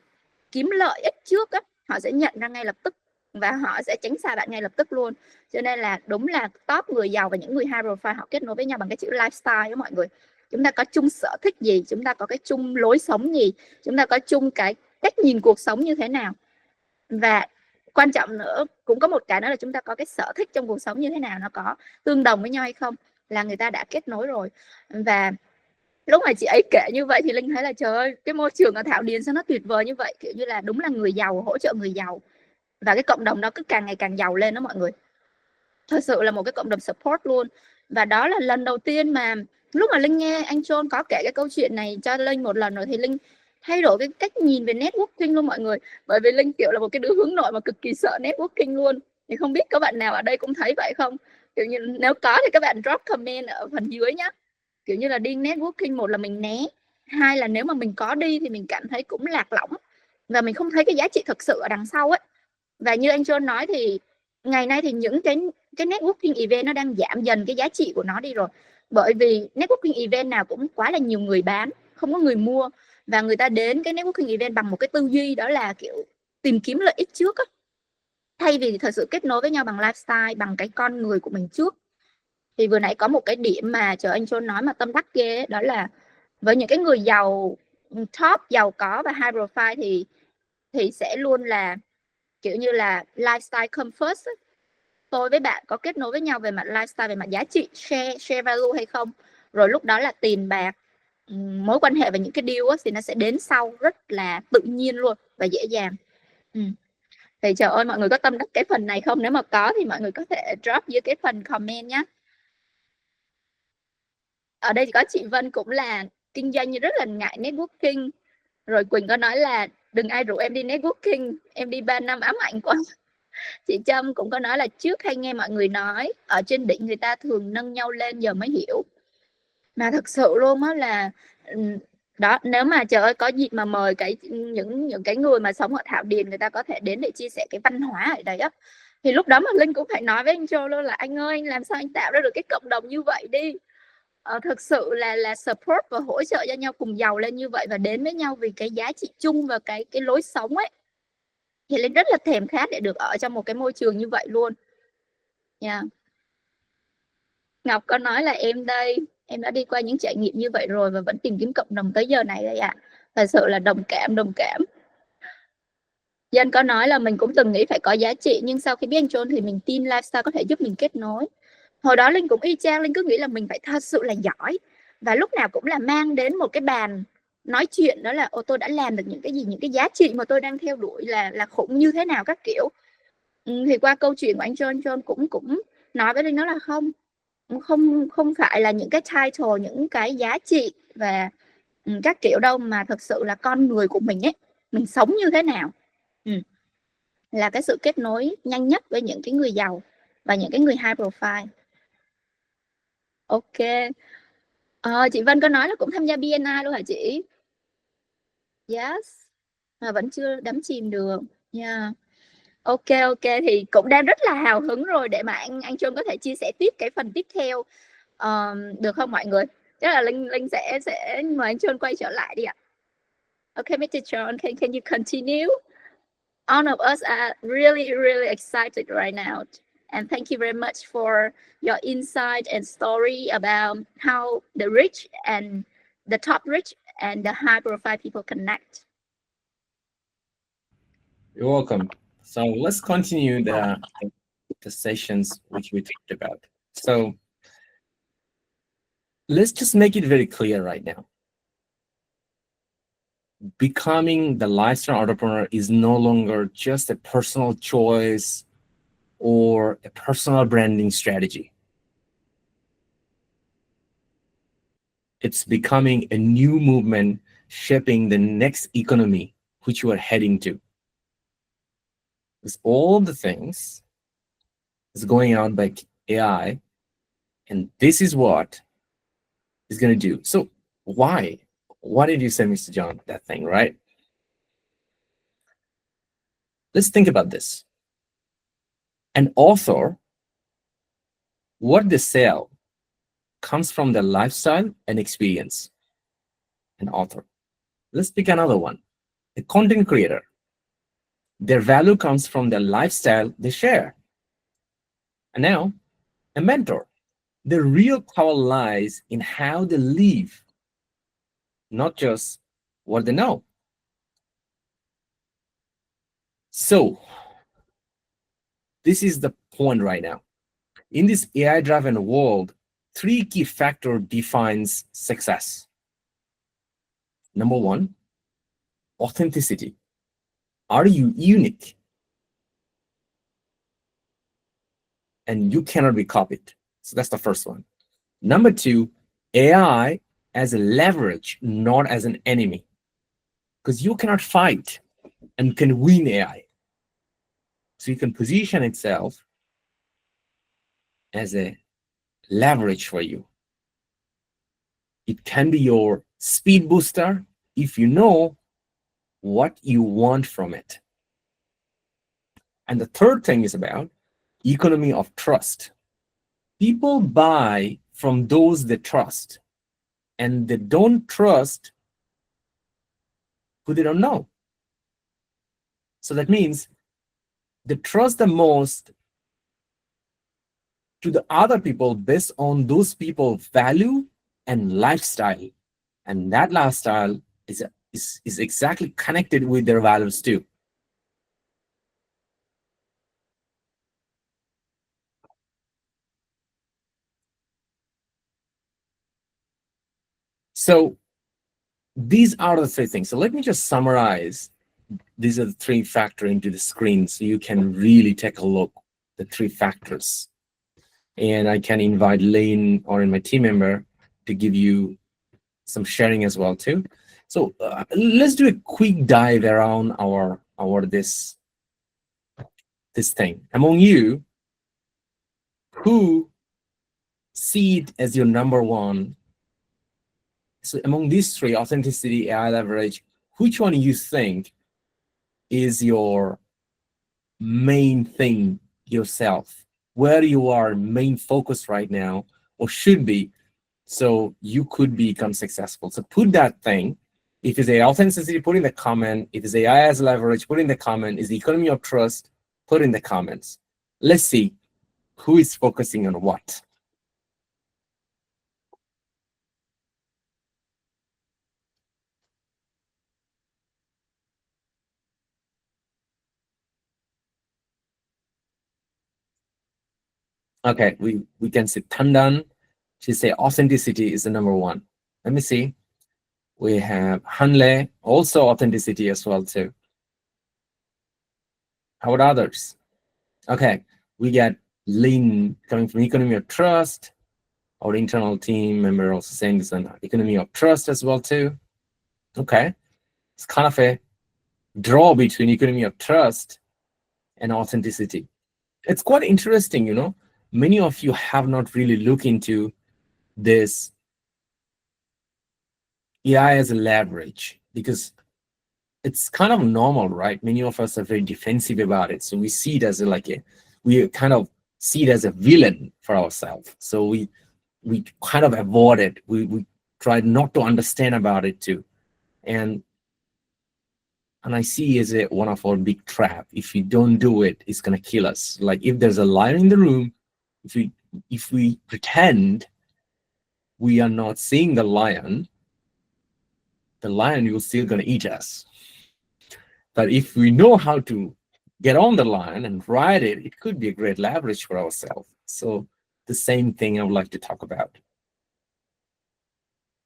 kiếm lợi ích trước á, họ sẽ nhận ra ngay lập tức và họ sẽ tránh xa bạn ngay lập tức luôn. Cho nên là đúng là top người giàu và những người high profile họ kết nối với nhau bằng cái chữ lifestyle đó mọi người. Chúng ta có chung sở thích gì, chúng ta có cái chung lối sống gì, chúng ta có chung cái cách nhìn cuộc sống như thế nào. Và quan trọng nữa, cũng có một cái nữa là chúng ta có cái sở thích trong cuộc sống như thế nào, nó có tương đồng với nhau hay không, là người ta đã kết nối rồi. Và lúc mà chị ấy kể như vậy thì Linh thấy là trời ơi, cái môi trường ở Thảo Điền sao nó tuyệt vời như vậy, kiểu như là đúng là người giàu hỗ trợ người giàu và cái cộng đồng đó cứ càng ngày càng giàu lên đó mọi người. Thật sự là một cái cộng đồng support luôn. Và đó là lần đầu tiên mà lúc mà Linh nghe anh John có kể cái câu chuyện này cho Linh một lần rồi thì Linh thay đổi cái cách nhìn về networking luôn mọi người. Bởi vì Linh kiểu là một cái đứa hướng nội mà cực kỳ sợ networking luôn. Thì không biết các bạn nào ở đây cũng thấy vậy không? Kiểu như nếu có thì các bạn drop comment ở phần dưới nhé. Kiểu như là đi networking, một là mình né, hai là nếu mà mình có đi thì mình cảm thấy cũng lạc lõng và mình không thấy cái giá trị thực sự ở đằng sau ấy. Và như anh John nói thì ngày nay thì những cái networking event nó đang giảm dần cái giá trị của nó đi rồi. Bởi vì networking event nào cũng quá là nhiều người bán, không có người mua. Và người ta đến cái networking event bằng một cái tư duy đó là kiểu tìm kiếm lợi ích trước á, thay vì thật sự kết nối với nhau bằng lifestyle, bằng cái con người của mình trước. Thì vừa nãy có một cái điểm mà chờ anh John nói mà tâm đắc ghê ấy, đó là với những cái người giàu top, giàu có và high profile thì sẽ luôn là kiểu như là lifestyle come first ấy. Tôi với bạn có kết nối với nhau về mặt lifestyle, về mặt giá trị, share value hay không, rồi lúc đó là tiền bạc, mối quan hệ và những cái deal ấy, thì nó sẽ đến sau rất là tự nhiên luôn và dễ dàng. Thì trời ơi, mọi người có tâm đắc cái phần này không? Nếu mà có thì mọi người có thể drop dưới cái phần comment nhé. Ở đây thì có chị Vân cũng là kinh doanh rất là ngại networking. Rồi Quỳnh có nói là đừng ai rủ em đi networking, em đi 3 năm ám ảnh quá. Chị Trâm cũng có nói là trước hay nghe mọi người nói ở trên đỉnh người ta thường nâng nhau lên, giờ mới hiểu. Mà thực sự luôn á là đó, nếu mà trời ơi có dịp mà mời những cái người mà sống ở Thảo Điền, người ta có thể đến để chia sẻ cái văn hóa ở đây á, thì lúc đó mà Linh cũng phải nói với anh Châu luôn là anh ơi, anh làm sao anh tạo ra được cái cộng đồng như vậy đi. Thực sự là support và hỗ trợ cho nhau cùng giàu lên như vậy và đến với nhau vì cái giá trị chung và cái lối sống ấy. Thì Linh rất là thèm khát để được ở trong một cái môi trường như vậy luôn. Yeah. Ngọc có nói là em đây, em đã đi qua những trải nghiệm như vậy rồi và vẫn tìm kiếm cộng đồng tới giờ này đây ạ. Thật sự là đồng cảm. Dân có nói là mình cũng từng nghĩ phải có giá trị, nhưng sau khi biết anh John thì mình tin lifestyle có thể giúp mình kết nối. Hồi đó Linh cũng y chang, Linh cứ nghĩ là mình phải thật sự là giỏi và lúc nào cũng là mang đến một cái bàn nói chuyện đó là tôi đã làm được những cái gì, những cái giá trị mà tôi đang theo đuổi là khủng như thế nào các kiểu. Thì qua câu chuyện của anh John cũng nói với Linh đó là không phải là những cái title, những cái giá trị và các kiểu đâu, mà thực sự là con người của mình ấy, mình sống như thế nào là cái sự kết nối nhanh nhất với những cái người giàu và những cái người high profile. Ok. Chị Vân có nói là cũng tham gia BNI luôn hả chị? Yes. Mà vẫn chưa đắm chìm được. Yeah. Ok, thì cũng đang rất là hào hứng rồi để mà anh John có thể chia sẻ tiếp cái phần tiếp theo. Được không mọi người? Chắc là Linh sẽ mời anh John quay trở lại đi ạ. Okay, Mr. John, can you continue? All of us are really excited right now. And thank you very much for your insight and story about how the rich and the top rich and the high profile people connect. You're welcome. So let's continue the sessions which we talked about. So let's just make it very clear right now. Becoming the lifestyle entrepreneur is no longer just a personal choice or a personal branding strategy. It's becoming a new movement shaping the next economy which we are heading to. Because all the things is going out by AI, and this is what it's going to do. So why? Why did you say, Mr. John, that thing, right? Let's think about this. An author, what they sell comes from their lifestyle and experience. An author. Let's pick another one. A content creator. Their value comes from their lifestyle they share. And now, a mentor. The real power lies in how they live, not just what they know. So, this is the point right now. In this AI-driven world, 3 key factors defines success. Number 1, authenticity. Are you unique? And you cannot be copied. So that's the first one. Number 2, AI as a leverage, not as an enemy. Because you cannot fight and can win AI. So you can position itself as a leverage for you. It can be your speed booster if you know what you want from it. And the third thing is about economy of trust. People buy from those they trust, and they don't trust who they don't know. So that means they trust the most to the other people based on those people's value and lifestyle. And that lifestyle is exactly connected with their values too. So these are the 3 things. So let me just summarize. These are the 3 factors into the screen so you can really take a look at the 3 factors. And I can invite Lane or my team member to give you some sharing as well too. So let's do a quick dive around our this thing. Among you, who see it as your number 1? So among these 3, authenticity, AI leverage, which one you think is your main thing yourself? Where you are main focus right now, or should be, so you could become successful. So put that thing. If it's a authenticity, put in the comment. If it's AI as leverage, put in the comment. Is the economy of trust? Put in the comments. Let's see who is focusing on what. Okay, we can see Tandan. She say authenticity is the number 1. Let me see. We have Hanle, also authenticity as well too. How about others? Okay, we got Lin coming from economy of trust. Our internal team member also saying it's an economy of trust as well too. Okay, it's kind of a draw between economy of trust and authenticity. It's quite interesting, you know. Many of you have not really looked into this AI as a leverage because it's kind of normal, right? Many of us are very defensive about it. So we see it as we kind of see it as a villain for ourselves. So we kind of avoid it. We try not to understand about it too. And I see as one of our big trap. If we don't do it, it's gonna kill us. Like if there's a lion in the room, if we pretend we are not seeing the lion is still gonna eat us. But if we know how to get on the lion and ride it, it could be a great leverage for ourselves. So the same thing I would like to talk about.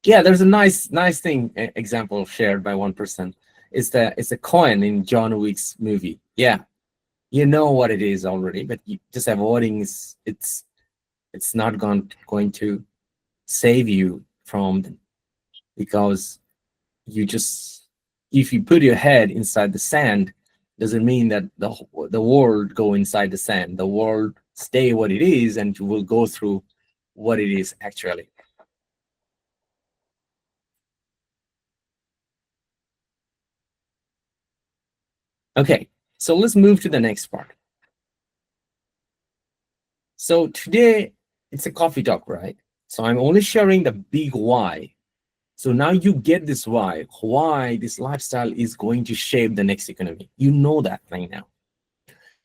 Yeah, there's a nice thing example shared by one person. It's a coin in John Wick's movie. Yeah, You know what it is already, but just avoiding it's not going to save you from them, because if you put your head inside the sand, doesn't mean that the world go inside the sand. The world stay what it is, and you will go through what it is actually. Okay, so let's move to the next part. So today it's a coffee talk, right? So I'm only sharing the big why. So now you get this why this lifestyle is going to shape the next economy. You know that right now.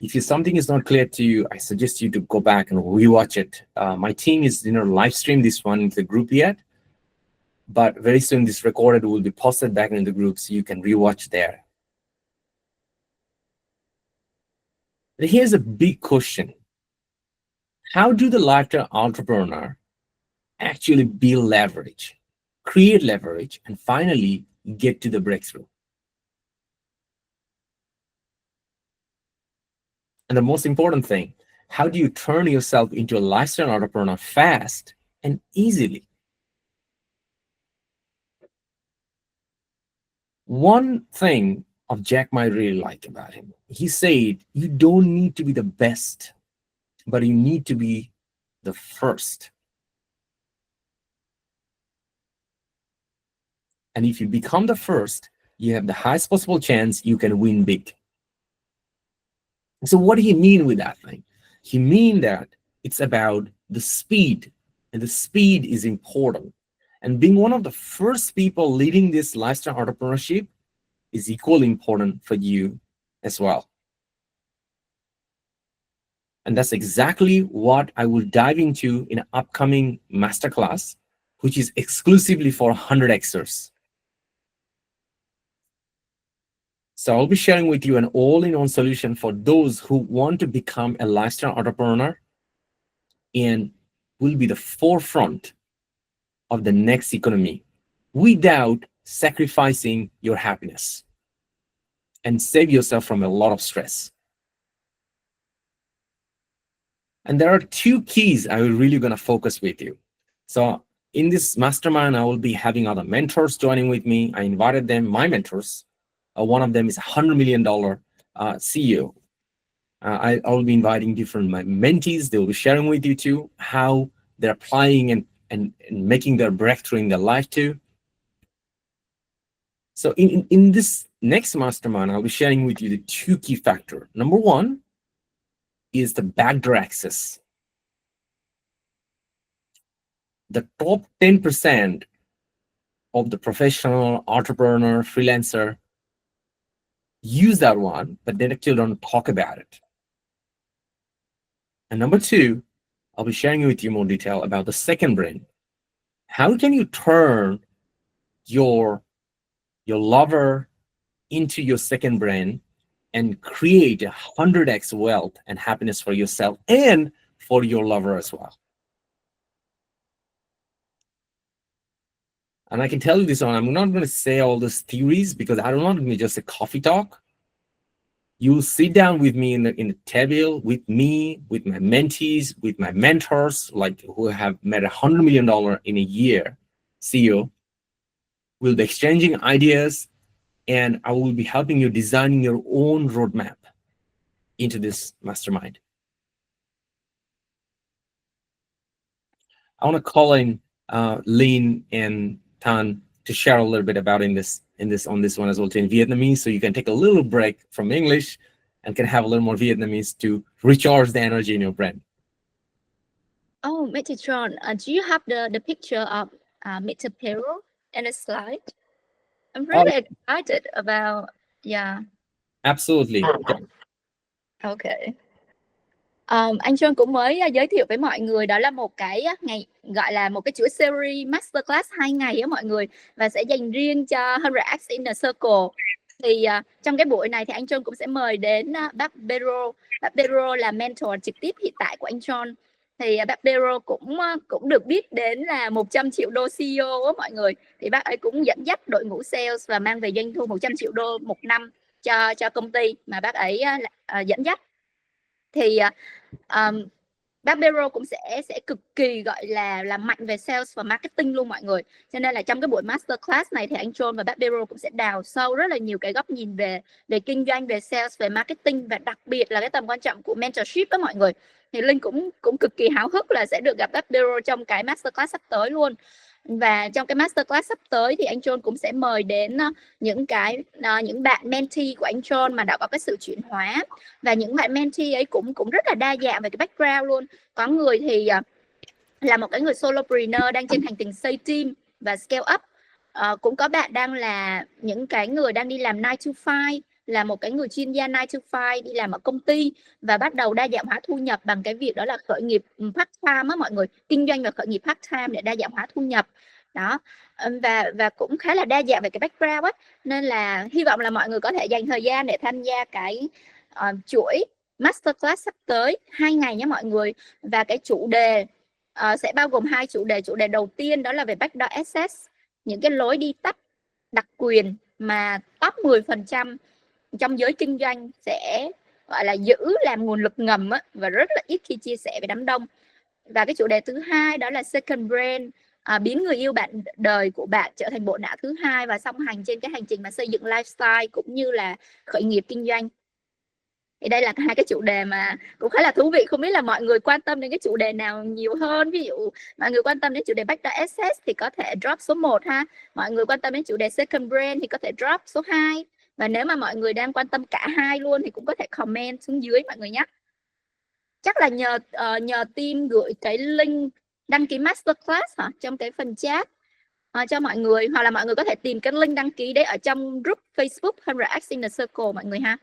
If something is not clear to you, I suggest you to go back and rewatch it. My team is live stream this one into the group yet, but very soon this recorded will be posted back in the group so you can rewatch there. But here's a big question. How do the lifestyle entrepreneur actually build leverage, create leverage, and finally get to the breakthrough? And the most important thing, how do you turn yourself into a lifestyle entrepreneur fast and easily? One thing of Jack Ma I really like about him, he said, you don't need to be the best, but you need to be the first. And if you become the first, you have the highest possible chance you can win big. So what do he mean with that thing? He mean that it's about the speed, and the speed is important. And being one of the first people leading this lifestyle entrepreneurship is equally important for you as well. And that's exactly what I will dive into in an upcoming masterclass, which is exclusively for 100Xers. So I'll be sharing with you an all-in-one solution for those who want to become a lifestyle entrepreneur and will be the forefront of the next economy without sacrificing your happiness, and save yourself from a lot of stress. And there are two keys I will really going to focus with you. So in this mastermind, I will be having other mentors joining with me. I invited them, my mentors. One of them is $100 million CEO. I will be inviting different mentees. They will be sharing with you too how they're applying and making their breakthrough in their life too. So in this next mastermind, I'll be sharing with you the two key factors. Number one is the backdoor access. The top 10% of the professional entrepreneur, freelancer use that one, but they actually don't talk about it. And number two, I'll be sharing with you more detail about the second brain. How can you turn your lover into your second brain and create 100x wealth and happiness for yourself and for your lover as well? And I can tell you this one, I'm not going to say all these theories because I don't want it to be just a coffee talk. You sit down with me in the table, with me, with my mentees, with my mentors, like who have made $100 million in a year, CEO. We'll be exchanging ideas, and I will be helping you designing your own roadmap into this mastermind. I want to call in Lin and Tan to share a little bit about on this one as well, in Vietnamese, so you can take a little break from English and can have a little more Vietnamese to recharge the energy in your brain. Oh, Mr. John, do you have the picture of Mr. Pero in the slide? I'm really excited about, yeah. Absolutely. Okay. Anh John cũng mới giới thiệu với mọi người đó là một cái ngày, gọi là một cái chuỗi series masterclass 2 ngày á mọi người, và sẽ dành riêng cho 100x Inner Circle. Thì trong cái buổi này thì anh John cũng sẽ mời đến bác Pero. Bác Pero là mentor trực tiếp hiện tại của anh John. Thì bác Pero cũng được biết đến là 100 triệu đô CEO á mọi người. Thì bác ấy cũng dẫn dắt đội ngũ sales và mang về doanh thu 100 triệu đô một năm cho công ty mà bác ấy dẫn dắt. thì bác Bero cũng sẽ cực kỳ gọi là mạnh về sales và marketing luôn mọi người. Cho nên là trong cái buổi masterclass này thì anh John và bác Bero cũng sẽ đào sâu rất là nhiều cái góc nhìn về kinh doanh, về sales, về marketing, và đặc biệt là cái tầm quan trọng của mentorship đó mọi người. Thì Linh cũng cực kỳ háo hức là sẽ được gặp bác Bero trong cái masterclass sắp tới luôn. Và trong cái masterclass sắp tới thì anh John cũng sẽ mời đến những bạn mentee của anh John mà đã có cái sự chuyển hóa, và những bạn mentee ấy cũng rất là đa dạng về cái background luôn. Có người thì là một cái người solopreneur đang trên hành trình xây team và scale up, cũng có bạn đang là những cái người đang đi làm 9 to 5, là một cái người chuyên gia 9 to 5 đi làm ở công ty và bắt đầu đa dạng hóa thu nhập bằng cái việc đó là khởi nghiệp part time á mọi người, kinh doanh và khởi nghiệp part time để đa dạng hóa thu nhập đó. Và cũng khá là đa dạng về cái background á, nên là hy vọng là mọi người có thể dành thời gian để tham gia cái chuỗi masterclass sắp tới 2 ngày nhé mọi người. Và cái chủ đề sẽ bao gồm 2 chủ đề. Chủ đề đầu tiên đó là về backdoor access, những cái lối đi tắt đặc quyền mà top 10% trong giới kinh doanh sẽ gọi là giữ làm nguồn lực ngầm á, và rất là ít khi chia sẻ với đám đông. Và cái chủ đề thứ hai đó là second brain, biến người yêu bạn đời của bạn trở thành bộ não thứ hai và song hành trên cái hành trình mà xây dựng lifestyle cũng như là khởi nghiệp kinh doanh. Thì đây là 2 cái chủ đề mà cũng khá là thú vị. Không biết là mọi người quan tâm đến cái chủ đề nào nhiều hơn. Ví dụ mọi người quan tâm đến chủ đề backdoor access thì có thể drop số 1 ha. Mọi người quan tâm đến chủ đề second brain thì có thể drop số 2. Và nếu mà mọi người đang quan tâm cả hai luôn thì cũng có thể comment xuống dưới mọi người nhé. Chắc là nhờ team gửi cái link đăng ký masterclass trong cái phần chat cho mọi người, hoặc là mọi người có thể tìm cái link đăng ký đấy ở trong group Facebook 100x Inner Circle mọi người ha.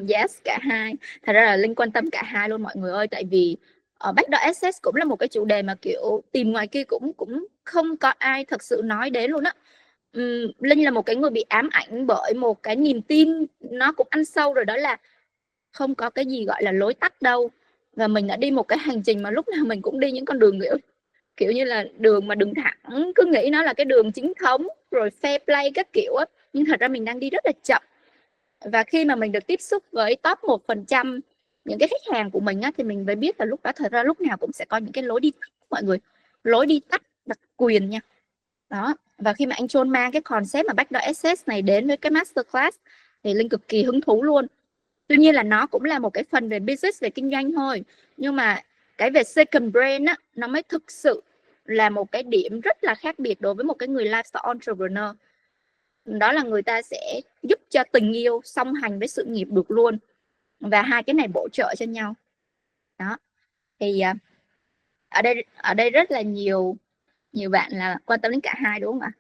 Yes, cả hai. Thật ra là Linh quan tâm cả hai luôn mọi người ơi, tại vì backdoor access cũng là một cái chủ đề mà kiểu tìm ngoài kia cũng không có ai thật sự nói đến luôn á. Linh là một cái người bị ám ảnh bởi một cái niềm tin nó cũng ăn sâu rồi, đó là không có cái gì gọi là lối tắt đâu. Và mình đã đi một cái hành trình mà lúc nào mình cũng đi những con đường kiểu như là đường thẳng, cứ nghĩ nó là cái đường chính thống rồi fair play các kiểu á, nhưng thật ra mình đang đi rất là chậm. Và khi mà mình được tiếp xúc với top 1% những cái khách hàng của mình á, thì mình mới biết là lúc đó thật ra lúc nào cũng sẽ có những cái lối đi tắt mọi người, lối đi tắt đặc quyền nha. Đó. Và khi mà anh John mang cái concept mà backdoor access này đến với cái masterclass thì Linh cực kỳ hứng thú luôn. Tuy nhiên là nó cũng là một cái phần về business, về kinh doanh thôi, nhưng mà cái về second brain á, nó mới thực sự là một cái điểm rất là khác biệt đối với một cái người lifestyle entrepreneur. Đó là người ta sẽ giúp cho tình yêu song hành với sự nghiệp được luôn, và hai cái này bổ trợ cho nhau. Đó. Thì ở đây rất là nhiều bạn là quan tâm đến cả hai đúng không ạ?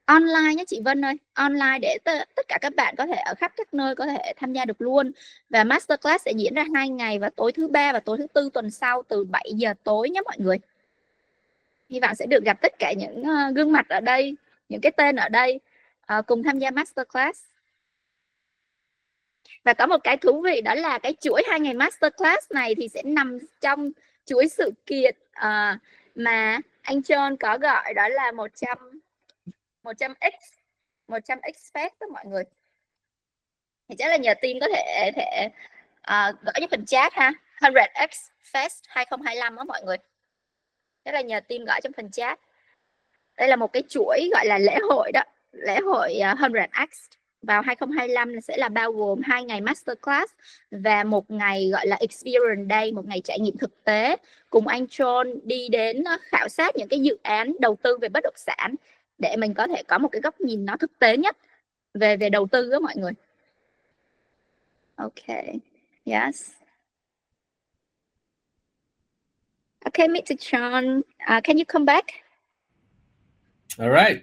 Online nhé chị Vân ơi, online để tất cả các bạn có thể ở khắp các nơi có thể tham gia được luôn. Và masterclass sẽ diễn ra 2 ngày, và tối thứ 3 và tối thứ 4 tuần sau từ 7 giờ tối nhé mọi người. Hy vọng sẽ được gặp tất cả những gương mặt ở đây, những cái tên ở đây cùng tham gia masterclass. Và có một cái thú vị đó là cái chuỗi 2 ngày masterclass này thì sẽ nằm trong chuỗi sự kiện mà anh John có gọi đó là 100x Fest đó mọi người. Thì chắc là nhờ team có thể gửi cho phần chat ha, 100x Fest 2025 đó mọi người. Chắc là nhờ team gửi trong phần chat. Đây là một cái chuỗi gọi là lễ hội đó, lễ hội 100x vào 2025 sẽ là bao gồm 2 ngày masterclass và 1 ngày gọi là experience day, một ngày trải nghiệm thực tế cùng anh John đi đến khảo sát những cái dự án đầu tư về bất động sản để mình có thể có một cái góc nhìn nó thực tế nhất về đầu tư đó mọi người. Okay. Yes. Okay, Mr. John, can you come back? All right.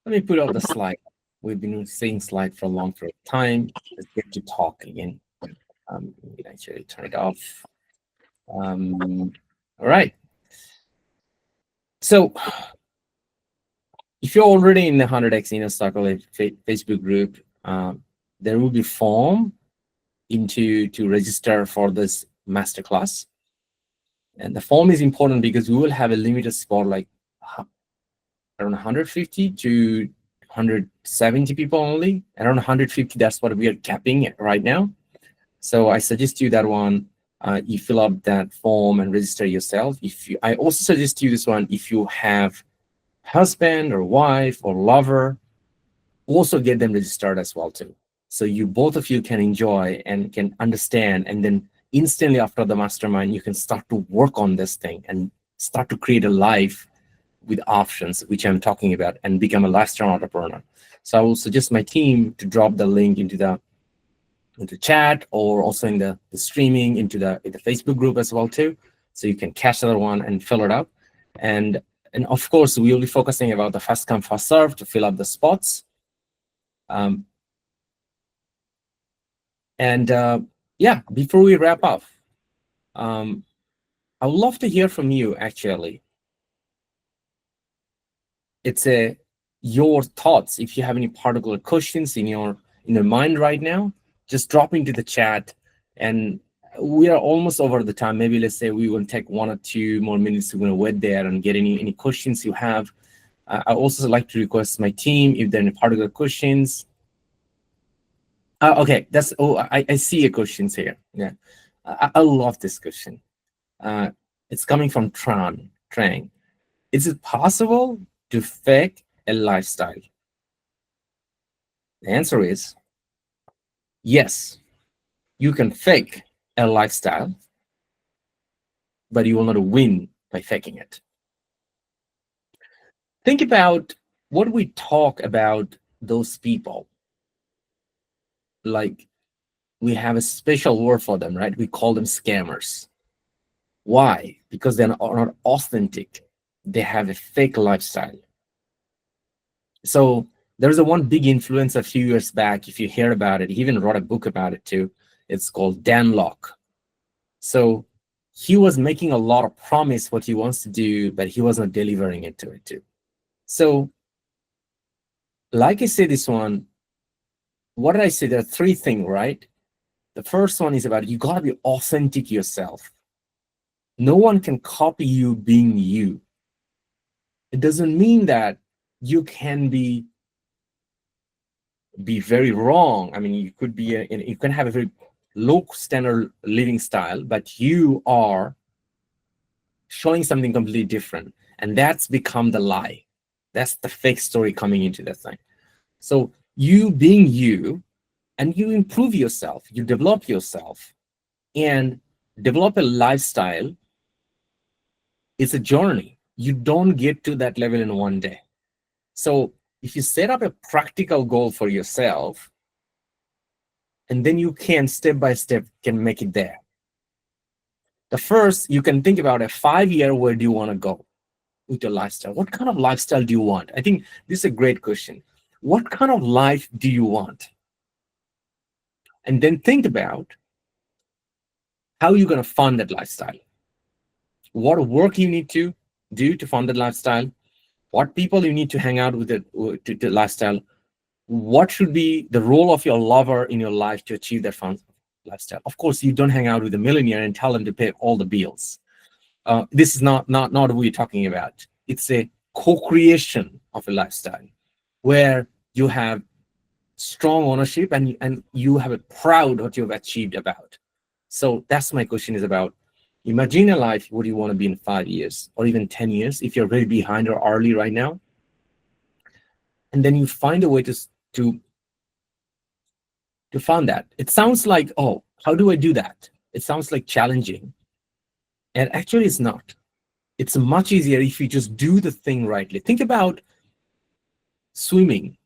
Let me put up the slide. We've been seeing slides for a long period of time. Let's get to talk again. We can actually turn it off. All right. So if you're already in the 100x Inner Circle Facebook group, there will be form to register for this masterclass. And the form is important because we will have a limited spot, like around 150 to 170 people only, around 150. That's what we are capping right now. So I suggest you that one. You fill up that form and register yourself. I also suggest you this one if you have husband or wife or lover, also get them registered as well too. So both of you can enjoy and can understand, and then instantly after the mastermind, you can start to work on this thing and start to create a life with options, which I'm talking about, and become a lifestyle entrepreneur. So I will suggest my team to drop the link into the chat, or also in the streaming into the Facebook group as well too, so you can catch that one and fill it up. And of course, we will be focusing about the fast come fast serve to fill up the spots. Yeah, before we wrap up, I would love to hear from you. Actually, it's your thoughts. If you have any particular questions in your mind right now, just drop into the chat. And we are almost over the time. Maybe let's say we will take 1 or 2 more minutes. We're going to wait there and get any questions you have. I also like to request my team if there are any particular questions. Okay, I see a question here. Yeah, I love this question. It's coming from Trang. Is it possible to fake a lifestyle? The answer is yes. You can fake a lifestyle, but you will not win by faking it. Think about what we talk about those people. Like, we have a special word for them, right? We call them scammers. Why? Because they're not authentic. They have a fake lifestyle. So there's one big influencer a few years back. If you hear about it, he even wrote a book about it too. It's called Dan Lok. So he was making a lot of promise what he wants to do, but he was not delivering it to it too. So like I said, this one, what did I say? There are 3 things, right? The first one is about you got to be authentic yourself. No one can copy you being you. It doesn't mean that you can be very wrong. I mean, you could be you can have a very low standard living style, but you are showing something completely different, and that's become the lie. That's the fake story coming into that thing. So you being you, and you improve yourself, you develop yourself, and develop a lifestyle. It's a journey. You don't get to that level in one day. So if you set up a practical goal for yourself, and then you can step by step can make it there. The first, you can think about a 5-year, where do you want to go with your lifestyle? What kind of lifestyle do you want? I think this is a great question. What kind of life do you want? And then think about how you're going to fund that lifestyle. What work you need to do to fund that lifestyle. What people you need to hang out with the lifestyle. What should be the role of your lover in your life to achieve that fun lifestyle? Of course, you don't hang out with a millionaire and tell them to pay all the bills. This is not what we're talking about. It's a co-creation of a lifestyle where you have strong ownership and you have a proud what you've achieved about. So that's my question is about. Imagine a life what you want to be in 5 years or even 10 years if you're very behind or early right now. And then you find a way to fund that. It sounds like, oh, how do I do that? It sounds like challenging. And actually it's not. It's much easier if you just do the thing rightly. Think about swimming.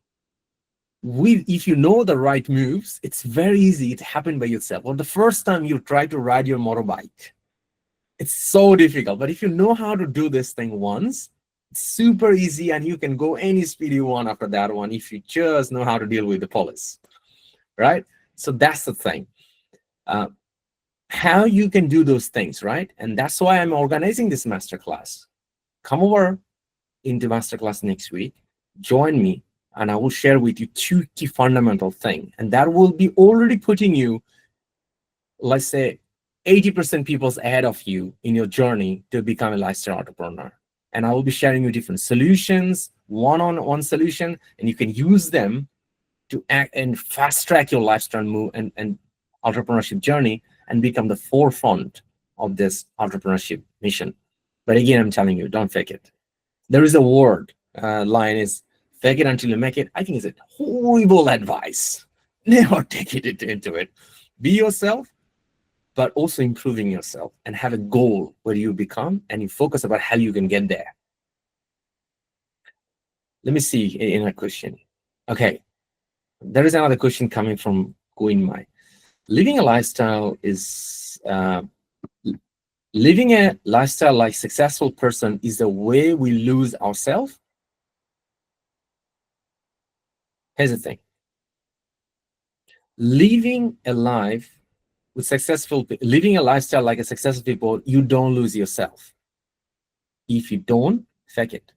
If you know the right moves, it's very easy to happen by yourself. Or the first time you try to ride your motorbike, it's so difficult. But if you know how to do this thing once, it's super easy and you can go any speed you want after that one if you just know how to deal with the police, right? So that's the thing. How you can do those things, right? And that's why I'm organizing this masterclass. Come over into masterclass next week, join me, and I will share with you 2 key fundamental things. And that will be already putting you, let's say, 80% people's ahead of you in your journey to become a lifestyle entrepreneur. And I will be sharing you different solutions, one-on-one solution, and you can use them to act and fast track your lifestyle move and entrepreneurship journey and become the forefront of this entrepreneurship mission. But again, I'm telling you, don't fake it. There is a word line is fake it until you make it. I think it's a horrible advice. Never take it into it. Be yourself, but also improving yourself, and have a goal where you become, and you focus about how you can get there. Let me see in a question. Okay, there is another question coming from Queen Mai. Living a lifestyle like successful person is the way we lose ourselves. Here's the thing. Living a lifestyle like a successful people, you don't lose yourself. If you don't, fake it.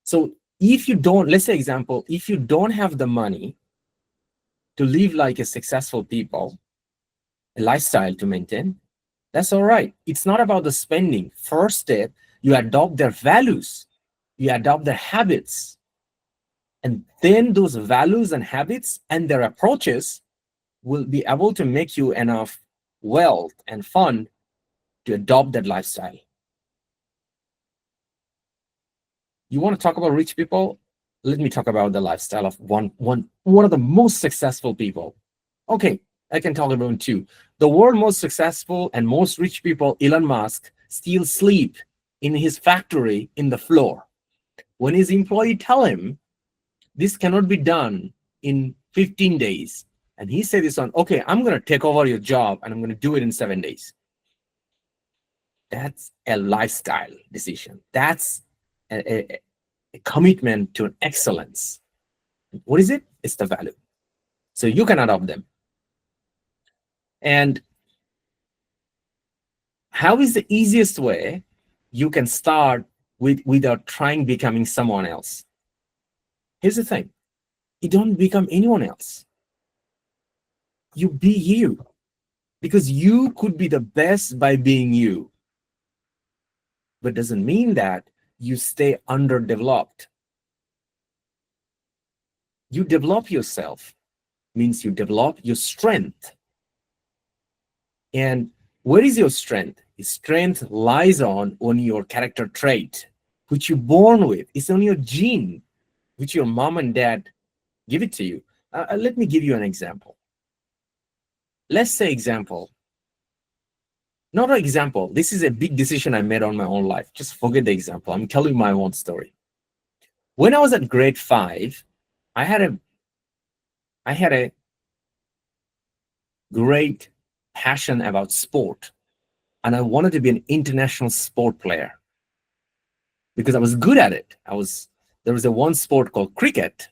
So if you don't, let's say example, if you don't have the money to live like a successful people, a lifestyle to maintain, that's all right. It's not about the spending. First step, you adopt their values, you adopt their habits, and then those values and habits and their approaches will be able to make you enough wealth and fund to adopt that lifestyle. You want to talk about rich people? Let me talk about the lifestyle of one of the most successful people. Okay, I can talk about two. The world's most successful and most rich people, Elon Musk, still sleep in his factory in the floor. When his employee tell him this cannot be done in 15 days, and he said this one, okay, I'm going to take over your job and I'm going to do it in 7 days. That's a lifestyle decision. That's a commitment to an excellence. What is it? It's the value. So you can adopt them. And how is the easiest way you can start without trying becoming someone else? Here's the thing. You don't become anyone else. You be you. Because you could be the best by being you. But doesn't mean that you stay underdeveloped. You develop yourself means you develop your strength. And where is your strength? Your strength lies on your character trait, which you're born with. It's on your gene, which your mom and dad give it to you. Let me give you an example. Let's say example. Not an example. This is a big decision I made on my own life. Just forget the example. I'm telling my own story. When I was at grade 5, I had a great passion about sport, and I wanted to be an international sport player because I was good at it. There was a one sport called cricket.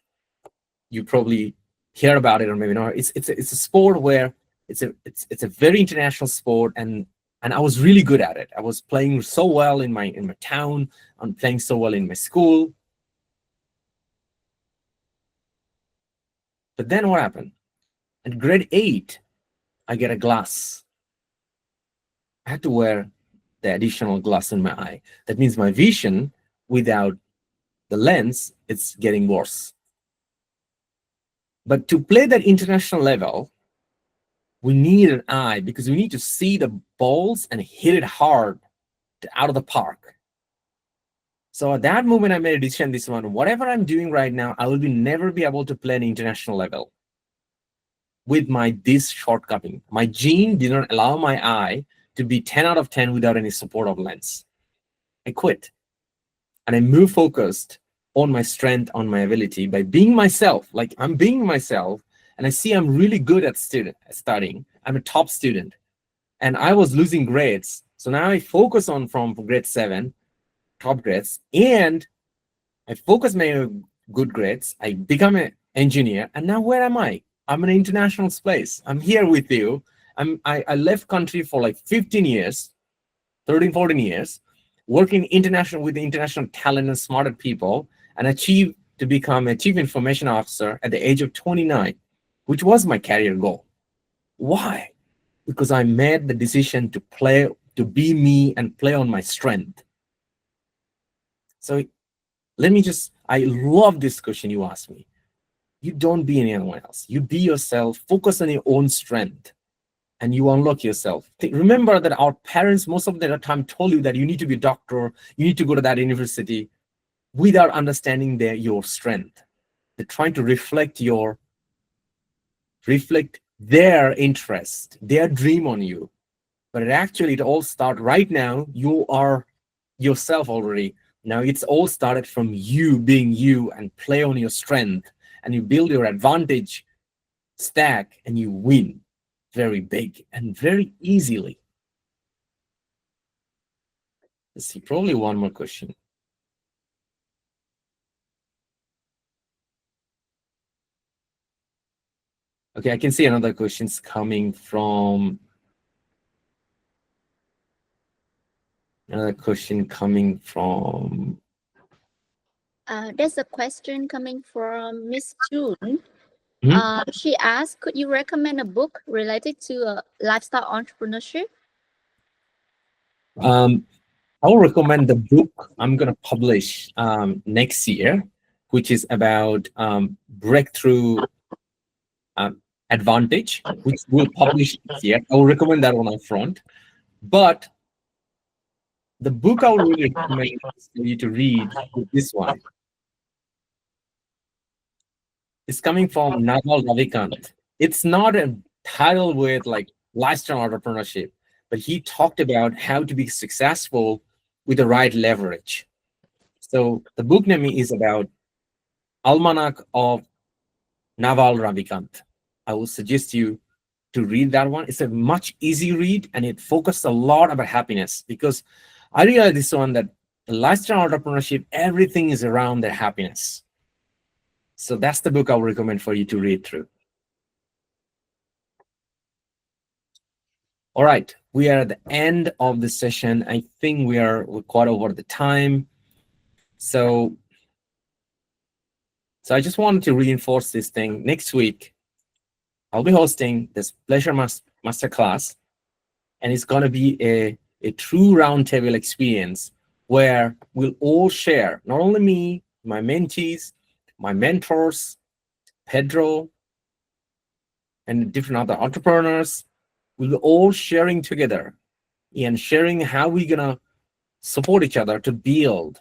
You probably hear about it or maybe not. It's a sport where it's a very international sport, and I was really good at it. I was playing so well in my town. I'm playing so well in my school. But then what happened? At grade 8, I get a glass. I had to wear the additional glass in my eye. That means my vision without the lens, it's getting worse. But to play that international level, we need an eye because we need to see the balls and hit it hard out of the park. So at that moment, I made a decision, this one, whatever I'm doing right now, I will never be able to play an international level with this shortcoming. My gene did not allow my eye to be 10 out of 10 without any support of lens. I quit. And I moved focused on my strength, on my ability by being myself. Like I'm being myself, and I see I'm really good at studying. I'm a top student. And I was losing grades. So now I focus on from grade 7, top grades, and I focus my good grades. I become an engineer. And now where am I? I'm in an international space. I'm here with you. I left country for like 15 years, 13, 14 years, working with international talent and smarter people, and achieved to become a chief information officer at the age of 29, which was my career goal. Why? Because I made the decision to be me and play on my strength. So I love this question you asked me. You don't be anyone else. You be yourself, focus on your own strength, and you unlock yourself. Remember that our parents, most of the time, told you that you need to be a doctor, you need to go to that university, without understanding your strength. They're trying to reflect their interest, their dream on you. But it all starts right now. You are yourself already. Now it's all started from you being you and play on your strength, and you build your advantage stack and you win very big and very easily. Let's see, probably one more question. Okay, I can see another questions coming from There's a question coming from Miss June. Mhm. She asked, could you recommend a book related to lifestyle entrepreneurship? I will recommend the book I'm going to publish next year, which is about breakthrough advantage, which we'll publish this year. I will recommend that one up front. But the book I would really recommend for you to read is this one. It's coming from Naval Ravikant. It's not a title with like lifestyle entrepreneurship, but he talked about how to be successful with the right leverage. So the book name is about Almanac of Naval Ravikant. I will suggest you to read that one. It's a much easy read, and it focuses a lot about happiness, because I realized this one that lifestyle entrepreneurship, everything is around their happiness. So that's the book I would recommend for you to read through. All right, we are at the end of the session. I think we're quite over the time. So I just wanted to reinforce this thing. Next week, I'll be hosting this Pleasure Masterclass, and it's going to be a true roundtable experience where we'll all share, not only me, my mentees, my mentors, Pedro, and different other entrepreneurs. We'll all sharing together and sharing how we're going to support each other to build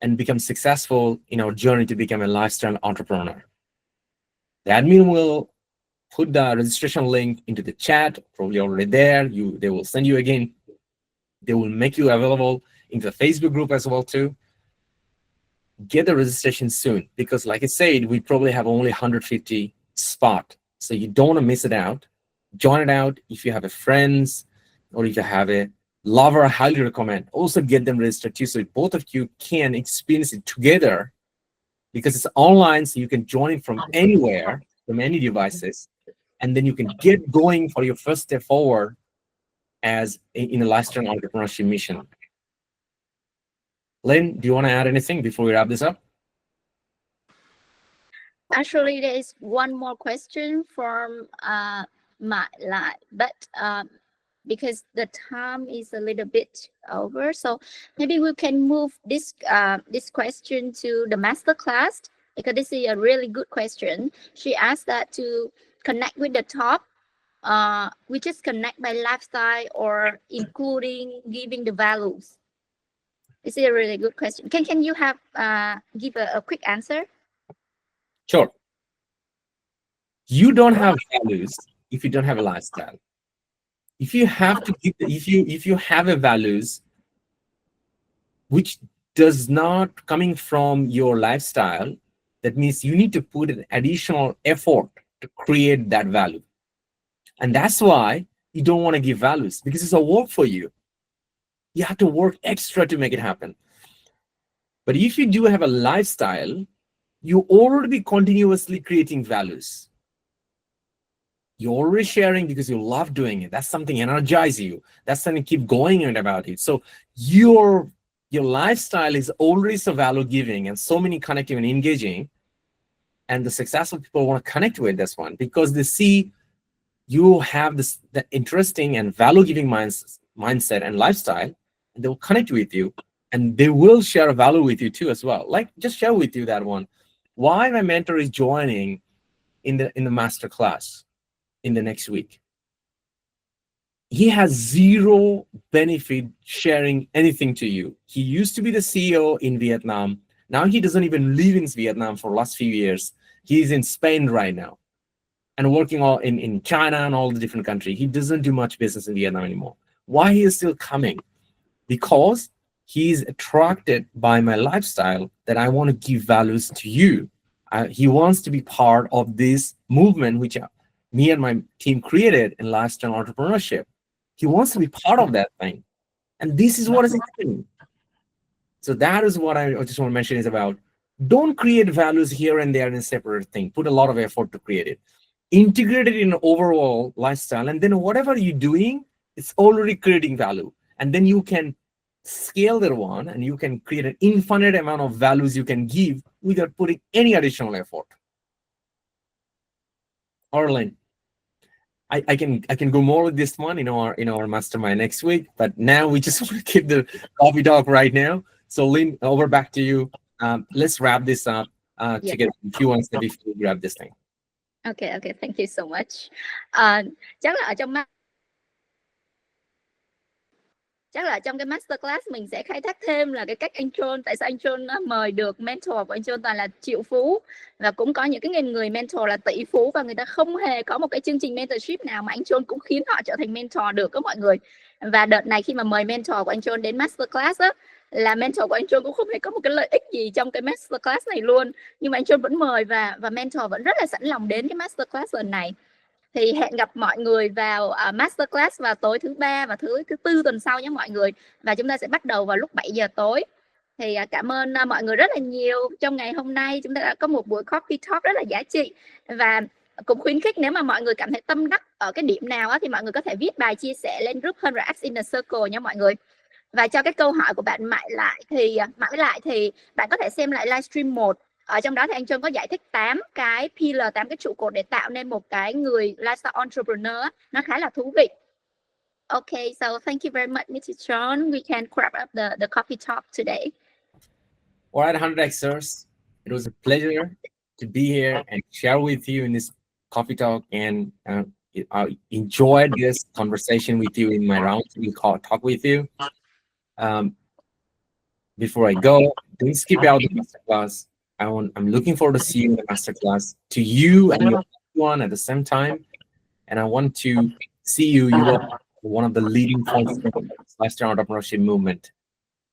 and become successful in our journey to become a lifestyle entrepreneur. The admin will put the registration link into the chat, probably already there. They will send you again. They will make you available into the Facebook group as well too. Get the registration soon, because like I said, we probably have only 150 spots. So you don't want to miss it out. Join it out. If you have a friends or if you have a lover, I highly recommend. Also get them registered too, so both of you can experience it together, because it's online, so you can join it from anywhere, from any devices, and then you can get going for your first step forward as in a lifestyle entrepreneurship mission. Lynn, do you want to add anything before we wrap this up? Actually, there is one more question from my live, but because the time is a little bit over, so maybe we can move this question to the masterclass, because this is a really good question. She asked that to connect with the top. We just connect by lifestyle or including giving the values. This is a really good question. Can you have give a quick answer? Sure. You don't have values if you don't have a lifestyle. If you have to give, if you have a values which does not coming from your lifestyle, that means you need to put an additional effort to create that value. And that's why you don't want to give values, because it's a work for you. You have to work extra to make it happen. But if you do have a lifestyle, you already be continuously creating values. You're already sharing because you love doing it. That's something energizes you. That's something keep going on about it. So your lifestyle is already so value giving and so many connecting and engaging. And the successful people want to connect with this one because they see you have the interesting and value giving mindset and lifestyle, and they will connect with you and they will share value with you too as well. Like, just share with you that one. Why my mentor is joining in the master class in the next week. He has zero benefit sharing anything to you. He used to be the CEO in Vietnam. Now he doesn't even live in Vietnam for the last few years. He's in Spain right now and working all in China and all the different countries. He doesn't do much business in Vietnam anymore. Why he is still coming? Because he's attracted by my lifestyle, that I want to give values to you. He wants to be part of this movement, which me and my team created in lifestyle entrepreneurship. He wants to be part of that thing. And this is what is happening. So that is what I just want to mention is about. Don't create values here and there in a separate thing. Put a lot of effort to create it. Integrate it in an overall lifestyle. And then whatever you're doing, it's already creating value. And then you can scale that one, and you can create an infinite amount of values you can give without putting any additional effort. Arlen, I can go more with this one in our mastermind next week, but now we just want to keep the coffee talk right now. So Lynn, over back to you. Let's wrap this up to get a few ones that before we grab this thing. Okay, thank you so much. Chắc là trong cái masterclass mình sẽ khai thác thêm là cái cách anh John, tại sao anh John mời được mentor của anh John toàn là triệu phú, và cũng có những cái người mentor là tỷ phú, và người ta không hề có một cái chương trình mentorship nào mà anh John cũng khiến họ trở thành mentor được các mọi người. Và đợt này khi mà mời mentor của anh John đến masterclass á, là mentor của anh John cũng không hề có một cái lợi ích gì trong cái masterclass này luôn, nhưng mà anh John vẫn mời và mentor vẫn rất là sẵn lòng đến cái masterclass lần này. Thì hẹn gặp mọi người vào masterclass vào tối thứ 3 và thứ 4 tuần sau nhé mọi người, và chúng ta sẽ bắt đầu vào lúc 7 giờ tối. Thì cảm ơn mọi người rất là nhiều. Trong ngày hôm nay chúng ta đã có một buổi coffee talk rất là giá trị, và cũng khuyến khích nếu mà mọi người cảm thấy tâm đắc ở cái điểm nào á, thì mọi người có thể viết bài chia sẻ lên group 100x Inner Circle nha mọi người. Và cho cái câu hỏi của bạn mãi lại thì bạn có thể xem lại livestream 1. Ở trong đó thì anh John có giải thích 8 cái pillar, 8 cái trụ cột để tạo nên một cái người lifestyle entrepreneur. Nó khá là thú vị. Okay, so thank you very much, Mr. John. We can wrap up the coffee talk today. All right, 100Xers. It was a pleasure to be here and share with you in this coffee talk, and I enjoyed this conversation with you in my round talk with you. Before I go, don't skip out the masterclass. I'm looking forward to see you in the masterclass, to you and your one at the same time. And I want to see you are one of the leading forces of the lifestyle entrepreneurship movement.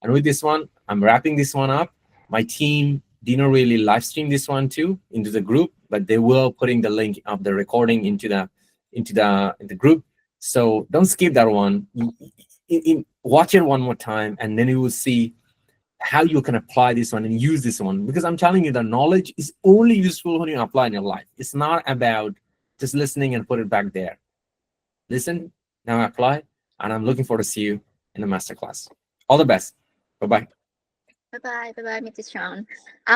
And with this one, I'm wrapping this one up. My team didn't really live stream this one too into the group, but they will putting the link of the recording into the group. So don't skip that one. Watch it one more time, and then you will see how you can apply this one and use this one, because I'm telling you, the knowledge is only useful when you apply in your life. It's not about just listening and put it back there. Listen, now apply, and I'm looking forward to see you in the masterclass. All the best. Bye-bye. Bye-bye, Mr. John.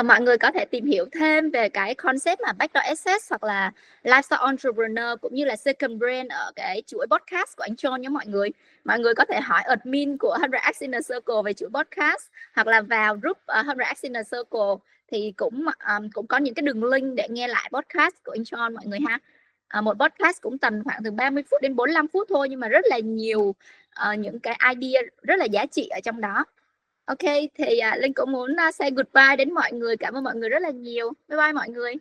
Mọi người có thể tìm hiểu thêm về cái concept mà Backdoor Access hoặc là Lifestyle Entrepreneur cũng như là Second Brain ở cái chuỗi podcast của anh John nhé mọi người. Mọi người có thể hỏi admin của 100x Inner Circle về chuỗi podcast, hoặc là vào group 100x Inner Circle thì cũng có những cái đường link để nghe lại podcast của anh John mọi người ha. Một podcast cũng tầm khoảng từ 30 phút đến 45 phút thôi, nhưng mà rất là nhiều những cái idea rất là giá trị ở trong đó. Ok, thì Linh cũng muốn say goodbye đến mọi người. Cảm ơn mọi người rất là nhiều. Bye bye mọi người.